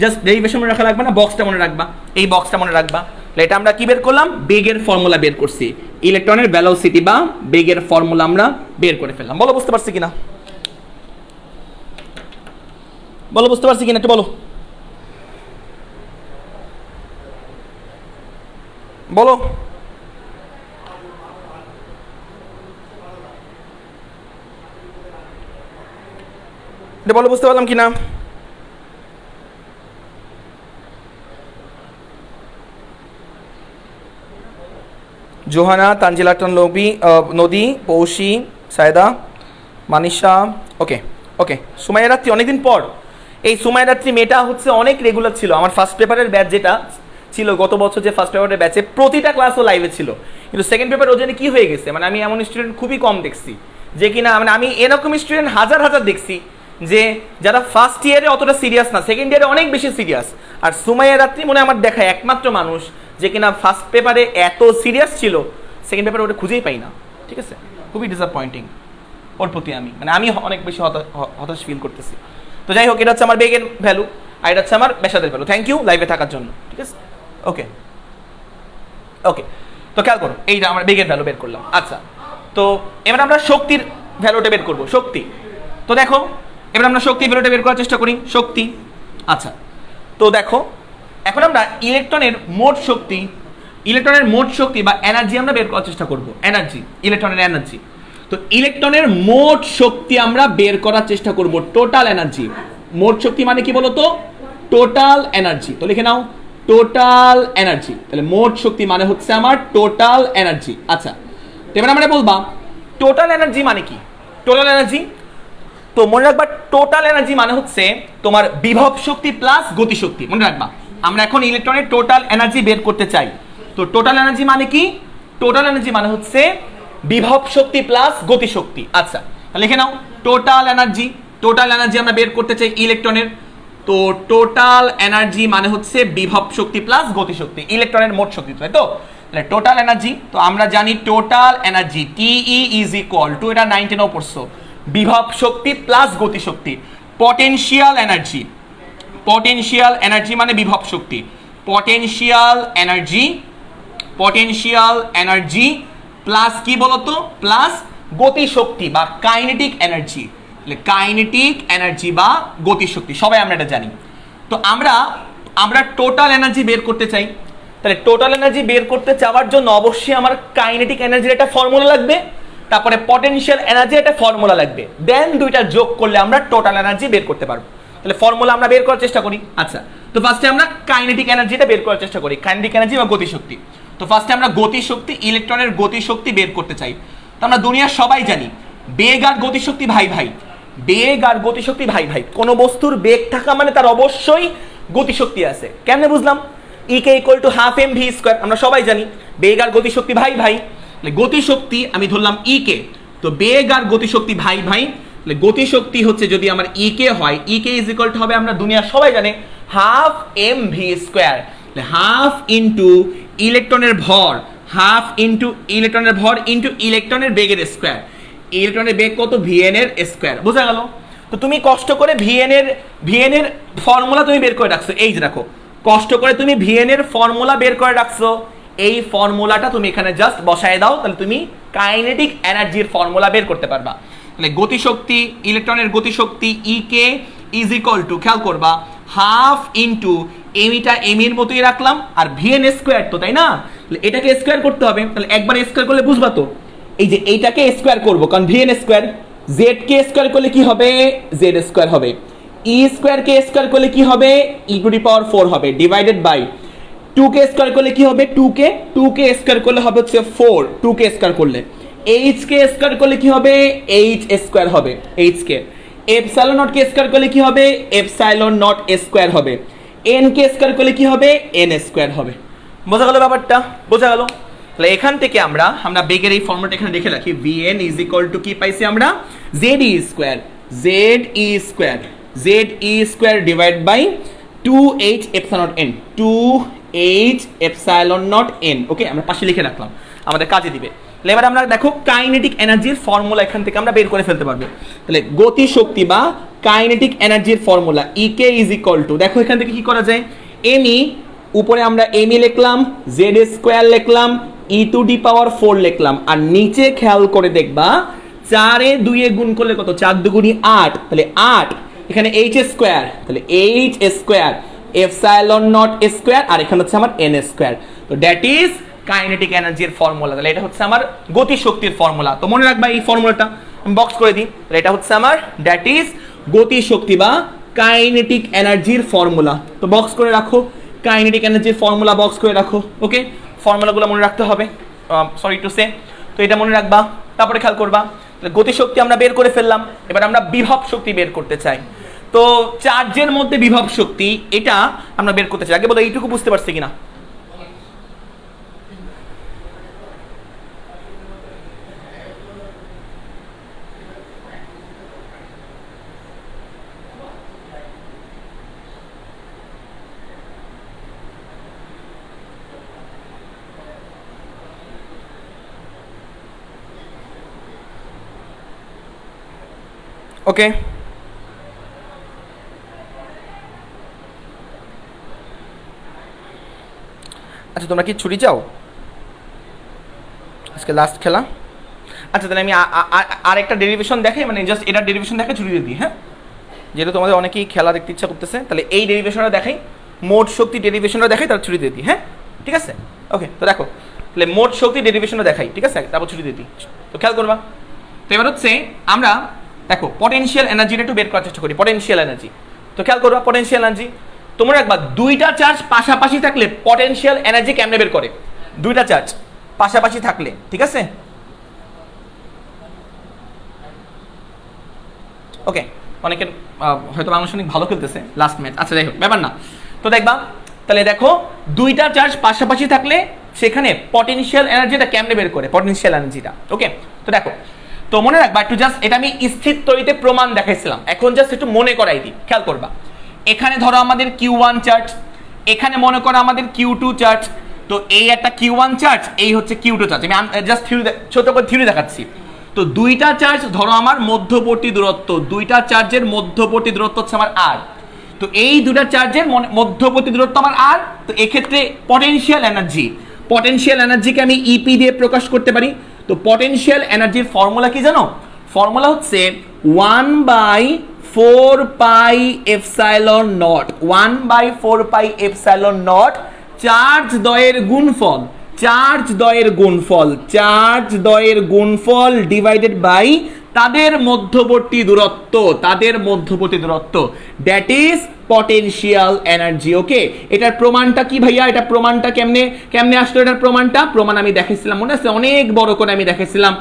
জাস্ট ডেরিভেশন মনে রাখা লাগবে না, বক্সটা মনে রাখবা, এই বক্সটা মনে রাখবা। তাহলে এটা আমরা কি বের করলাম? বেগের ফর্মুলা বের করছি, ইলেকট্রনের ভেলোসিটি বা বেগের ফর্মুলা আমরা বের করে ফেললাম। বলো বুঝতে পারছি কিনা? একটু বলো। বুঝতে পারলাম কিনা? জোহানা, তানজিলা আক্তার নদী, পৌশী, সায়দা, মানিশা। ওকে, সুমাইয়া রাত্রি অনেকদিন পর। এই সুমাইয়া রাত্রি মেয়েটা হচ্ছে অনেক রেগুলার ছিল, আমার ফার্স্ট পেপারের ব্যাচ যেটা ছিল গত বছর, যে ফার্স্ট পেপারের ব্যাচে প্রতিটা ক্লাসও লাইভে ছিল, কিন্তু সেকেন্ড পেপার ওজনে কি হয়ে গেছে, মানে আমি এমন স্টুডেন্ট খুবই কম দেখছি যে কিনা, মানে আমি এরকম স্টুডেন্ট হাজার হাজার দেখছি যে যারা ফার্স্ট ইয়ারে অতটা সিরিয়াস না, সেকেন্ড ইয়ারে অনেক বেশি সিরিয়াস। আর সুমাইয়া রাত্রি মনে হয় আমার দেখা একমাত্র মানুষ যে কিনা ফার্স্ট পেপারে এত সিরিয়াস ছিল, সেকেন্ড পেপারে ওটা খুঁজেই পাই না। ঠিক আছে, খুবই ডিসঅ্যাপয়েন্টিং ওর প্রতি আমি, মানে আমি অনেক বেশি হতাশ ফিল করতেছি। তো যাই হোক, এটা হচ্ছে আমার বেগের ভ্যালু আর এটা হচ্ছে আমার ব্যাসার্ধের ভ্যালু। থ্যাংক ইউ লাইভে থাকার জন্য। ঠিক আছে, ওকে ওকে। তো খেয়াল করো, এইটা আমরা বেগের ভ্যালু বের করলাম। আচ্ছা, তো এবার আমরা শক্তির ভ্যালুটা বের করবো, শক্তি। তো দেখো, এবার আমরা শক্তি ভ্যালুটা বের করার চেষ্টা করি, শক্তি। আচ্ছা, তো দেখো এখন আমরা ইলেকট্রনের মোট শক্তি বা এনার্জি আমরা বের করার চেষ্টা করব, এনার্জি, ইলেকট্রনের এনার্জি। তো ইলেকট্রনের মোট শক্তি আমরা বের করার চেষ্টা করব, টোটাল এনার্জি। মোট শক্তি মানে কি বলতো? Total energy. তো লিখে নাও টোটাল এনার্জি। তাহলে মোট শক্তি মানে হচ্ছে আমার টোটাল এনার্জি। আচ্ছা, এবার আমরা বলবা টোটাল এনার্জি মানে কি? টোটাল এনার্জি, তো মনে রাখবা টোটাল এনার্জি মানে হচ্ছে তোমার বিভব শক্তি প্লাস গতিশক্তি। মনে রাখবা আমরা এখন ইলেকট্রনের টোটাল এনার্জি বের করতে চাই। তো টোটাল এনার্জি মানে কি? টোটাল এনার্জি মানে হচ্ছে বিভব শক্তি প্লাস গতিশক্তি। আচ্ছা, লিখে নাও টোটাল এনার্জি। টোটাল এনার্জি আমরা বের করতে চাই ইলেকট্রনের। তো টোটাল এনার্জি মানে হচ্ছে বিভব শক্তি প্লাস গতিশক্তি, ইলেকট্রনের মোট শক্তি, তাই তো? টোটাল এনার্জি, তো আমরা জানি total energy TE is equal two, এটা 19 পড়ছো, বিভব শক্তি প্লাস গতিশক্তি। পটেনশিয়াল এনার্জি, পটেনশিয়াল এনার্জি মানে বিভব শক্তি, পটেনশিয়াল এনার্জি প্লাস কি বলতো? প্লাস গতিশক্তি বা কাইনেটিক এনার্জি। কাইনেটিক এনার্জি বা গতিশক্তি সবাই আমরা এটা জানি। তো আমরা টোটাল এনার্জি বের করতে চাই। তাহলে টোটাল এনার্জি বের করতে চাওয়ার জন্য অবশ্যই আমার কাইনেটিক এনার্জির একটা ফর্মুলা লাগবে, তারপরে পটেনশিয়াল এনার্জি একটা ফর্মুলা লাগবে, দেন দুইটা যোগ করলে আমরা টোটাল এনার্জি বের করতে পারবো। তাহলে ফর্মুলা আমরা বের করার চেষ্টা করি। আচ্ছা, তো ফার্স্টে আমরা কাইনেটিক এনার্জিটা বের করার চেষ্টা করি, কাইনেটিক এনার্জি বা গতিশক্তি। তো ফার্স্টে আমরা গতিশক্তি, ইলেকট্রনের গতিশক্তি বের করতে চাই। তো আমরা দুনিয়ার সবাই জানি বেগ আর গতিশক্তি ভাই ভাই, বেগ আর গতিশক্তি ভাই ভাই। কোনো বস্তুর বেগ থাকা মানে তার অবশ্যই গতিশক্তি আছে। কেমনে বুঝলাম? E = ½ mv², আমরা সবাই জানি বেগ আর গতিশক্তি ভাই ভাই। গতিশক্তি আমি ধরলাম E কে, তো বেগ আর গতিশক্তি ভাই ভাই। গতিশক্তি হচ্ছে যদি আমার E কে হয়, E K is equal two হবে, আমরা দুনিয়ার সবাই জানে ½ mv², হাফ ইন্টু ইলেকট্রনের ভর, হাফ ইন্টু ইলেকট্রনের ভর ইন্টু ইলেকট্রনের বেগের স্কোয়ার। ইলেকট্রনের বেগ কত? vn এর স্কোয়ার। বোঝা গেল? তো তুমি কষ্ট করে vn এর ফর্মুলা তুমি বের করে রাখছো, এই যে রাখো, কষ্ট করে তুমি vn এর ফর্মুলা বের করে রাখছো, এই ফর্মুলাটা তুমি এখানে জাস্ট বসায় দাও, তাহলে তুমি কাইনেটিক এনার্জির ফর্মুলা বের করতে পারবা। তাহলে গতিশক্তি, ইলেকট্রনের গতিশক্তি E K is equal two, খেয়াল করবা, হাফ ইন্টু এমিটা এমির মতোই রাখলাম, আর vn স্কোয়ার তো, তাই না? তাহলে এটাকে স্কোয়ার করতে হবে। তাহলে একবার স্কোয়ার করলে বুঝবা তো, এই যে এইটাকে স্কোয়ার করবো, কারণ vn স্কোয়ার। জেড কে স্কোয়ার করলে কি হবে? জেড স্কোয়ার হবে। ই স্কোয়ার কে স্কোয়ার করলে কি হবে? e⁴ হবে, ডিভাইডেড বাই 2 কে স্কোয়ার করলে কি হবে? 2 কে স্কোয়ার করলে হবে হচ্ছে 4, 2 কে স্কোয়ার করলে। এইচ কে স্কোয়ার করলে কি হবে? এইচ স্কোয়ার হবে, H K. Epsilon not K square করলে কি হবে? এপসাইলন নট স্কোয়ার হবে। এন কে স্কোয়ার করলে কি হবে? এন স্কোয়ার হবে। বোঝা গেল ব্যাপারটা? বোঝা গেল? তাহলে এখান থেকে আমরা বেগের এই ফর্মুলাটা এখানে লিখে রাখি, vn ইজ ইকুয়াল টু কি পাইছি আমরা? ZE square divide by 2h epsilon n, 2h epsilon naught n। Okay, আমরা পাশে লিখে রাখলাম, আমাদের কাজে দিবে। এবার আমরা দেখো কাইনেটিক এনার্জির ফর্মুলা এখান থেকে আমরা বের করে ফেলতে পারবো। তাহলে গতি শক্তি বা কাইনেটিক এনার্জির formula E K is equal two, দেখো এখান থেকে কি করা যায়, me, উপরে আমরা me লিখলাম, z স্কোয়ার লিখলাম, e⁴ লিখলাম, আর নিচে খেয়াল করে দেখবা 4 এ 2 এ গুণ করলে কত? 4 দুগুণী 8, তাহলে 8, এখানে h স্কোয়ার, তাহলে h square epsilon naught square, আর এখানে হচ্ছে আমার n স্কোয়ার। তো দ্যাট ইজ কাইনেটিক এনার্জির ফর্মুলা। তাহলে এটা হচ্ছে আমার গতি শক্তির ফর্মুলা। তো মনে রাখবা এই ফর্মুলাটা, আমি বক্স করে দিই। তাহলে এটা হচ্ছে আমার দ্যাট ইজ গতি শক্তি বা কাইনেটিক এনার্জির ফর্মুলা। তো বক্স করে রাখো, কাইনেটিক এনার্জির ফর্মুলা বক্স করে রাখো। ওকে, ফর্মুলাগুলো মনে রাখতে হবে, সরি টু সে। তো এটা মনে রাখবা, তারপরে খেয়াল করবা। গতিশক্তি আমরা বের করে ফেললাম, এবার আমরা বিভব শক্তি বের করতে চাই। তো চার্জের মধ্যে বিভব শক্তি, এটা আমরা বের করতে চাই। আগে বলো এইটুকু বুঝতে পারছি কিনা? ওকে, আচ্ছা তোমরা কি ছুটি চাও? আজকে লাস্ট খেলা। আচ্ছা তাহলে আমি আর একটা ডেরিভেশন দেখাই, মানে জাস্ট এটা ডেরিভেশন দেখে ছুটি দিয়ে দিই। হ্যাঁ, যেহেতু তোমাদের অনেকেই খেলা দেখতে ইচ্ছা করতেছে, তাহলে এই ডেরিভেশনটা দেখাই, মোট শক্তি ডেরিভেশনটা দেখাই, তারপর ছুটি দিয়ে দিই। হ্যাঁ ঠিক আছে, ওকে। তো দেখো তাহলে মোট শক্তি ডেরিভেশনটা দেখাই, ঠিক আছে, তারপর ছুটি দিয়ে দিই। তো খেয়াল করবা। তো এবার হচ্ছে আমরা দেখো পটেনশিয়াল এনার্জিটা একটু বের করার চেষ্টা করি। পটেনশিয়াল এনার্জি, তো খেয়াল করবা পটেনশিয়াল এনার্জি তোমরা একবার দুইটা চার্জ পাশাপাশি থাকলে পটেনশিয়াল এনার্জি কেমনে বের করে? দুইটা চার্জ পাশাপাশি থাকলে, ঠিক আছে, ওকে। অনেকের হয়তো বাংলাদেশ অনেক ভালো খেলতেছে লাস্ট ম্যাচ, আচ্ছা যাই হোক ব্যাপার না। তো দেখবা তাহলে দেখো দুইটা চার্জ পাশাপাশি থাকলে সেখানে পটেনশিয়াল এনার্জিটা কেমনে বের করে, পটেনশিয়াল এনার্জিটা, ওকে। তো দেখো, তো মনে রাখবা একটু, জাস্ট এটা আমি স্থির তড়িতে প্রমাণ দেখাইছিলাম, এখন জাস্ট একটু মনে করাই দিই। খেয়াল করবা, এখানে ধরো আমাদের Q1 চার্জ, এখানে মনে করো আমাদের Q2 চার্জ। তো এই একটা Q1 চার্জ, এই হচ্ছে Q2 চার্জ। আমি জাস্ট ছোট করে থিওরি দেখাচ্ছি। তো দুইটা চার্জ ধরো আমার মধ্যবর্তী দূরত্ব, দুইটা চার্জের মধ্যবর্তী দূরত্ব হচ্ছে আমার আর। তো এই দুটা চার্জের মধ্যবর্তী দূরত্ব আমার আর। তো এক্ষেত্রে পটেনশিয়াল এনার্জি, পটেনশিয়াল এনার্জিকে আমি ইপি দিয়ে প্রকাশ করতে পারি। তো পটেনশিয়াল এনার্জির ফর্মুলা কি জানো? ফর্মুলা হচ্ছে 1/4πε0, 1/4πε0 চার্জ দ্বয়ের গুণফল, চার্জ দ্বয়ের গুণফল, চার্জ দ্বয়ের গুণফল ডিভাইডেড বাই তাদের মধ্যবর্তী দূরত্ব, তাদের মধ্যবর্তী দূরত্ব, দ্যাট ইজ পটেনশিয়াল এনার্জি। ওকে, এটার প্রমাণটা কি ভাইয়া? এটা প্রমাণটা কেমনে কেমনে আসলো? এটার প্রমাণ আমি দেখাইছিলাম, মনে আছে? অনেক বড় করে আমি দেখাইছিলাম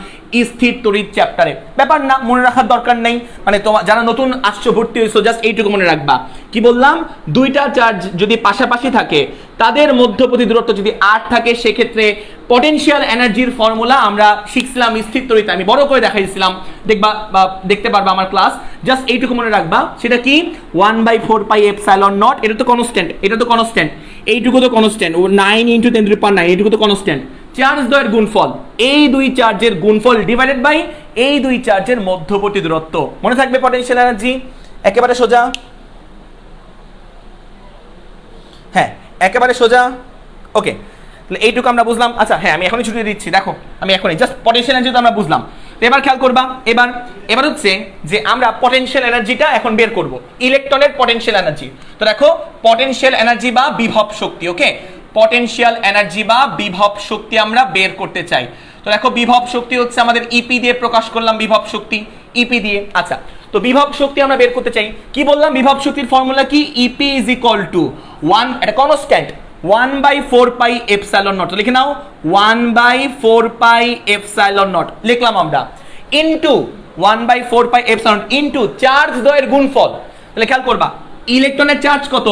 স্থির তড়িৎ চ্যাপ্টারে। ব্যাপার না, মনে রাখার দরকার নেই, মানে তোমার যারা নতুন আসছো ভর্তি হয়েছো জাস্ট এইটুকু মনে রাখবা। কি বললাম? দুইটা চার্জ যদি পাশাপাশি থাকে তাদের মধ্যবর্তী দূরত্ব যদি 8 থাকে, সেক্ষেত্রে পটেনশিয়াল এনার্জির ফর্মুলা আমরা শিখছিলাম স্থির তড়িতে, আমি বড় করে দেখাইছিলাম, দেখবা বা দেখতে পারবা আমার ক্লাস। জাস্ট এইটুকু মনে রাখবা, সেটা কি 1/4πε0। এটা তো কনস্ট্যান্ট, এটা তো কনস্ট্যান্ট, এইটুকু তো কনস্ট্যান্ট, 9 × 10⁹, এইটুকু তো কনস্ট্যান্ট। চার্জ দ্বয়ের গুণফল, এই দুই চার্জের গুণফল ডিভাইডেড বাই এই দুই চার্জের মধ্যবর্তী দূরত্ব। মনে থাকবে পটেনশিয়াল এনার্জি, একেবারে সোজা। হ্যাঁ একেবারে সোজা, ওকে। তাহলে এইটুকু আমরা বুঝলাম। আচ্ছা হ্যাঁ, আমি এখনই ছুটি দিচ্ছি, দেখো আমি এখনই জাস্ট পটেনশিয়াল এনার্জি তো আমরা বুঝলাম। তো এবার খেয়াল করবা, এবার হচ্ছে যে আমরা পটেনশিয়াল এনার্জিটা এখন বের করব, ইলেকট্রনের পটেনশিয়াল এনার্জি। তো দেখো পটেনশিয়াল এনার্জি বা বিভব শক্তি, ওকে, পটেনশিয়াল এনার্জি বা বিভব শক্তি আমরা বের করতে চাই। তো দেখো বিভব শক্তি হচ্ছে আমাদের ইপি দিয়ে প্রকাশ করলাম, বিভব শক্তি ইপি দিয়ে। আচ্ছা, তো বিভব শক্তি আমরা বের করতে চাই, কি বললাম? বিভব শক্তির ফর্মুলা কি? ইপি ইজ ইকুয়াল টু 1, এটা কনস্ট্যান্ট, 1/4πε0, লিখে নাও 1/4πε0 লিখলাম আমরা, ইনটু 1/4πε0 ইনটু চার্জ দ্বয়ের গুণফল। তাহলে খেয়াল করবা ইলেকট্রনের চার্জ কত?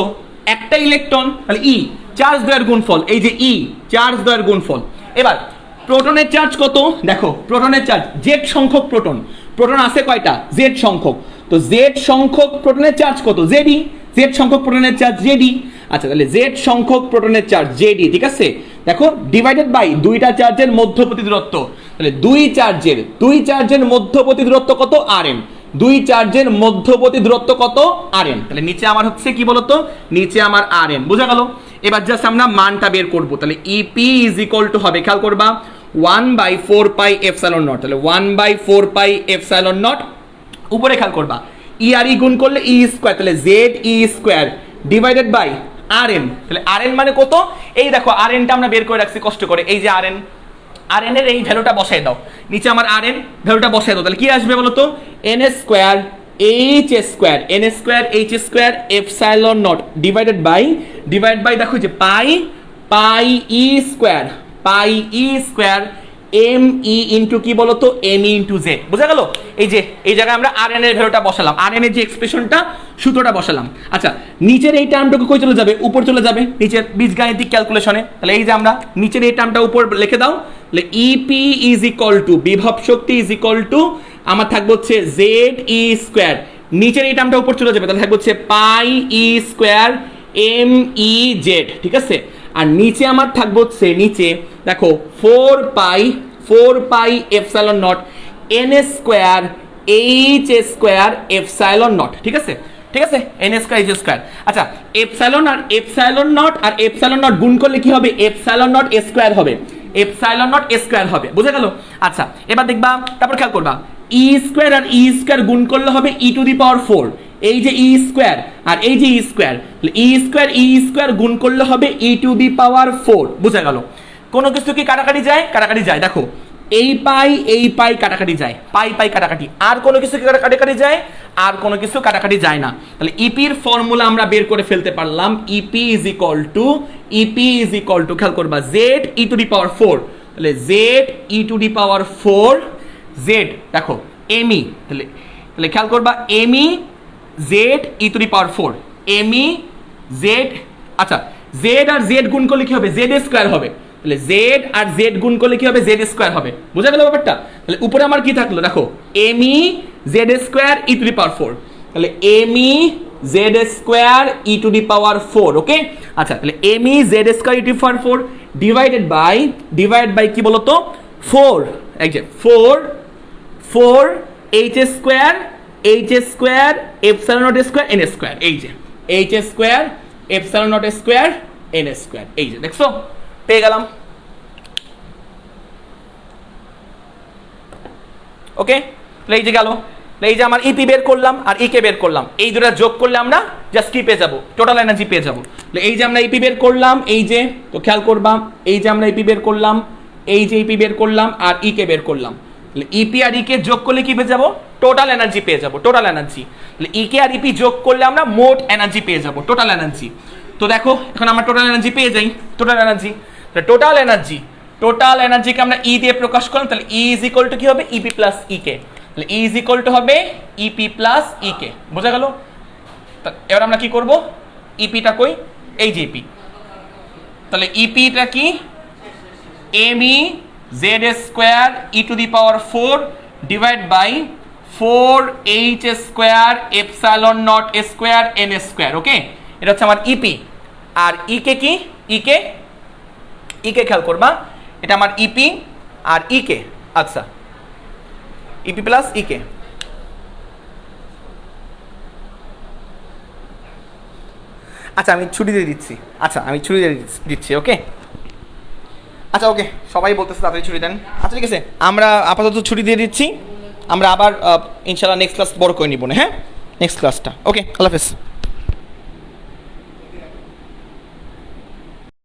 একটা ইলেকট্রন, তাহলে ই, চার্জ দ্বয়ের গুণফল, এই যে ই, চার্জ দ্বয়ের গুণফল। এবার প্রোটনের চার্জ কত? দেখো প্রোটনের চার্জ, জেড সংখ্যক প্রোটন, প্রোটন আছে কয়টা? জেড সংখ্যক। তো জেড সংখ্যক প্রোটনের চার্জ কত? জেডি, জেড সংখ্যক প্রোটনের চার্জ জেডি। আচ্ছা তাহলে জেড সংখ্যক প্রোটনের চার্জ জেডি, ঠিক আছে। দেখো ডিভাইডেড বাই দুইটা চার্জের মধ্যবর্তী দূরত্ব, তাহলে দুই চার্জের মধ্যবর্তী দূরত্ব কত? আরএম। দুই চার্জের মধ্যবর্তী দূরত্ব কত? আরএম। তাহলে নিচে আমার হচ্ছে কি বলতো? নিচে আমার আরএম, বোঝা গেল? এবার জাস্ট আমরা মানটা বের করব। তাহলে ইপি ইজ ইকুয়াল টু হবে, খেয়াল করবা, 1/4πε0। তাহলে 1/4πε0 উপরে খেয়াল করবা, ই আর ই গুণ করলে ই স্কয়ার, তাহলে Z E square divided by RN. তাহলে আরএন মানে কত? এই দেখো আরএনটা আমরা বের করে রাখছি কষ্ট করে, এই যে আরএন, আরএন এর এই ভ্যালুটা বসাই দাও, নিচে আমার আরএন ভ্যালুটা বসাই দাও। তাহলে কি আসবে বলো তো? N square H square, N square H square epsilon naught divide by দেখো যে pi E square, pi E square M E into কি বলতো? M E into Z. বোঝা গেল? এই যে এই জায়গায় আমরা আর এন এর ভ্যালুটা বসালাম, আর এন এর যে এক্সপ্রেশনটা, সূত্রটা বসালাম। আচ্ছা নিচের এই টার্মটাকে কই চলে যাবে? উপর চলে যাবে নিচের বীজগাণিতিক ক্যালকুলেশনে। তাহলে এই যে আমরা নিচের এই টার্মটা উপর লিখে দাও, তাহলে ইপি ইজ ইকুয়াল টু, বিভব শক্তি ইজ ইকুয়াল টু আমার থাকবে হচ্ছে জেড ই স্কয়ার, নিচের এই টার্মটা উপর চলে যাবে, তাহলে থাকবে হচ্ছে পাই E square M E Z, ঠিক আছে। আর নিচে আমার থাকবে হচ্ছে, নিচে দেখো 4 pi epsilon naught N square H square epsilon not, ঠিক আছে, ঠিক আছে, এন স্কোয়ার এইচ স্কোয়ার। আচ্ছা, এপসাইলন আর এপসাইলন নট গুণ করলে কি হবে? এপসাইলন নট স্কোয়ার হবে, এপসাইলন নট স্কোয়ার হবে, বুঝে গেল? আচ্ছা, এবার দেখবা, তারপর খেয়াল করবা, ই স্কোয়ার আর ই স্কোয়ার গুণ করলে হবে ই টু দি পাওয়ার 4, এই যে ই স্কোয়ার আর এই যে ই স্কোয়ার গুণ করলে হবে ই টু দি পাওয়ার 4, বুঝা গেল? কোনো কিছু কি কাটাকাটি যায়? কাটাকাটি যায়, দেখো এই পাই কাটাকাটি যায়, পাই কাটাকাটি, আর কোনো কিছু কি কাটাকাটি যায়? আর কোনো কিছু কাটাকাটি যায় না। তাহলে ইপির ফর্মুলা আমরা বের করে ফেলতে পারলাম, ইপি ইজ ইকুয়াল টু খেয়াল করবা Z E to the power 4, তাহলে Z E to the power 4 Z, দেখো এমই, তাহলে খেয়াল করবা ME Z E to the power 4, ME Z. আচ্ছা, জেড আর জেড গুণ করলে কি হবে? জেড স্কোয়ার হবে, তাহলে জেড আর জেড গুণ করলে কি হবে? জেড স্কোয়ার হবে, বুঝা গেল ব্যাপারটা? তাহলে উপরে আমার কি থাকলো, দেখো M E Z square E to the power 4, তাহলে M E Z square E to the power 4, okay? আচ্ছা, তাহলে M E Z square E to the power 4 divide by কি বলতো? 4, এই যে 4 H square epsilon naught square N square, এই যে H square epsilon naught square N square, এই যে দেখছো, পেয়ে গেলাম। ওকে, এই যে গেল, এই যে আমার ইপি বের করলাম আর ইকে বের করলাম, এই দুটো যোগ করলে আমরা জাস্ট কি পেয়ে যাবো? টোটাল এনার্জি পেয়ে যাবো। এই যে আমরা ইপি বের করলাম, এই যে, তো খেয়াল করবা, এই যে আমরা ইপি বের করলাম, এই যে ইপি বের করলাম আর ইকে বের করলাম, ইপি আর ইকে যোগ করলে কি পেয়ে যাবো? টোটাল এনার্জি পেয়ে যাবো, টোটাল এনার্জি। ইকে আর ইপি যোগ করলে আমরা মোট এনার্জি পেয়ে যাবো, টোটাল এনার্জি। তো দেখো এখন আমরা টোটাল এনার্জি পেয়ে যাই, টোটাল এনার্জিকে আমরা ই দিয়ে প্রকাশ করলাম, তাহলে ই ইজ ইকুয়াল টু কি হবে? ইপি প্লাস ইকে, তাহলে ই ইজ ইকুয়াল টু হবে ইপি প্লাস ইকে, বোঝা গেল? এবার আমরা কি করব? ইপিটা কই? এই যে ইপি, তাহলে ইপিটা কি? M E Z square E to the power 4 divide by 4 H square epsilon naught square N square, okay? এটা হচ্ছে আমার ইপি। আর ইকে কি? ইকে খেয়াল করবা, এটা আমার ইপি আর ইকে, আচ্ছা ইপি প্লাস ইকে। আচ্ছা আমি ছুটি দিয়ে দিচ্ছি, ওকে? আচ্ছা ওকে, সবাই বলতেছে তাড়াতাড়ি ছুটি দেন। আচ্ছা ঠিক আছে, আমরা আপাতত ছুটি দিয়ে দিচ্ছি, আমরা আবার ইনশাআল্লাহ নেক্সট ক্লাস বড় করে নিব না, হ্যাঁ? নেক্সট ক্লাসটা, ওকে, আল্লাহ হাফেজ।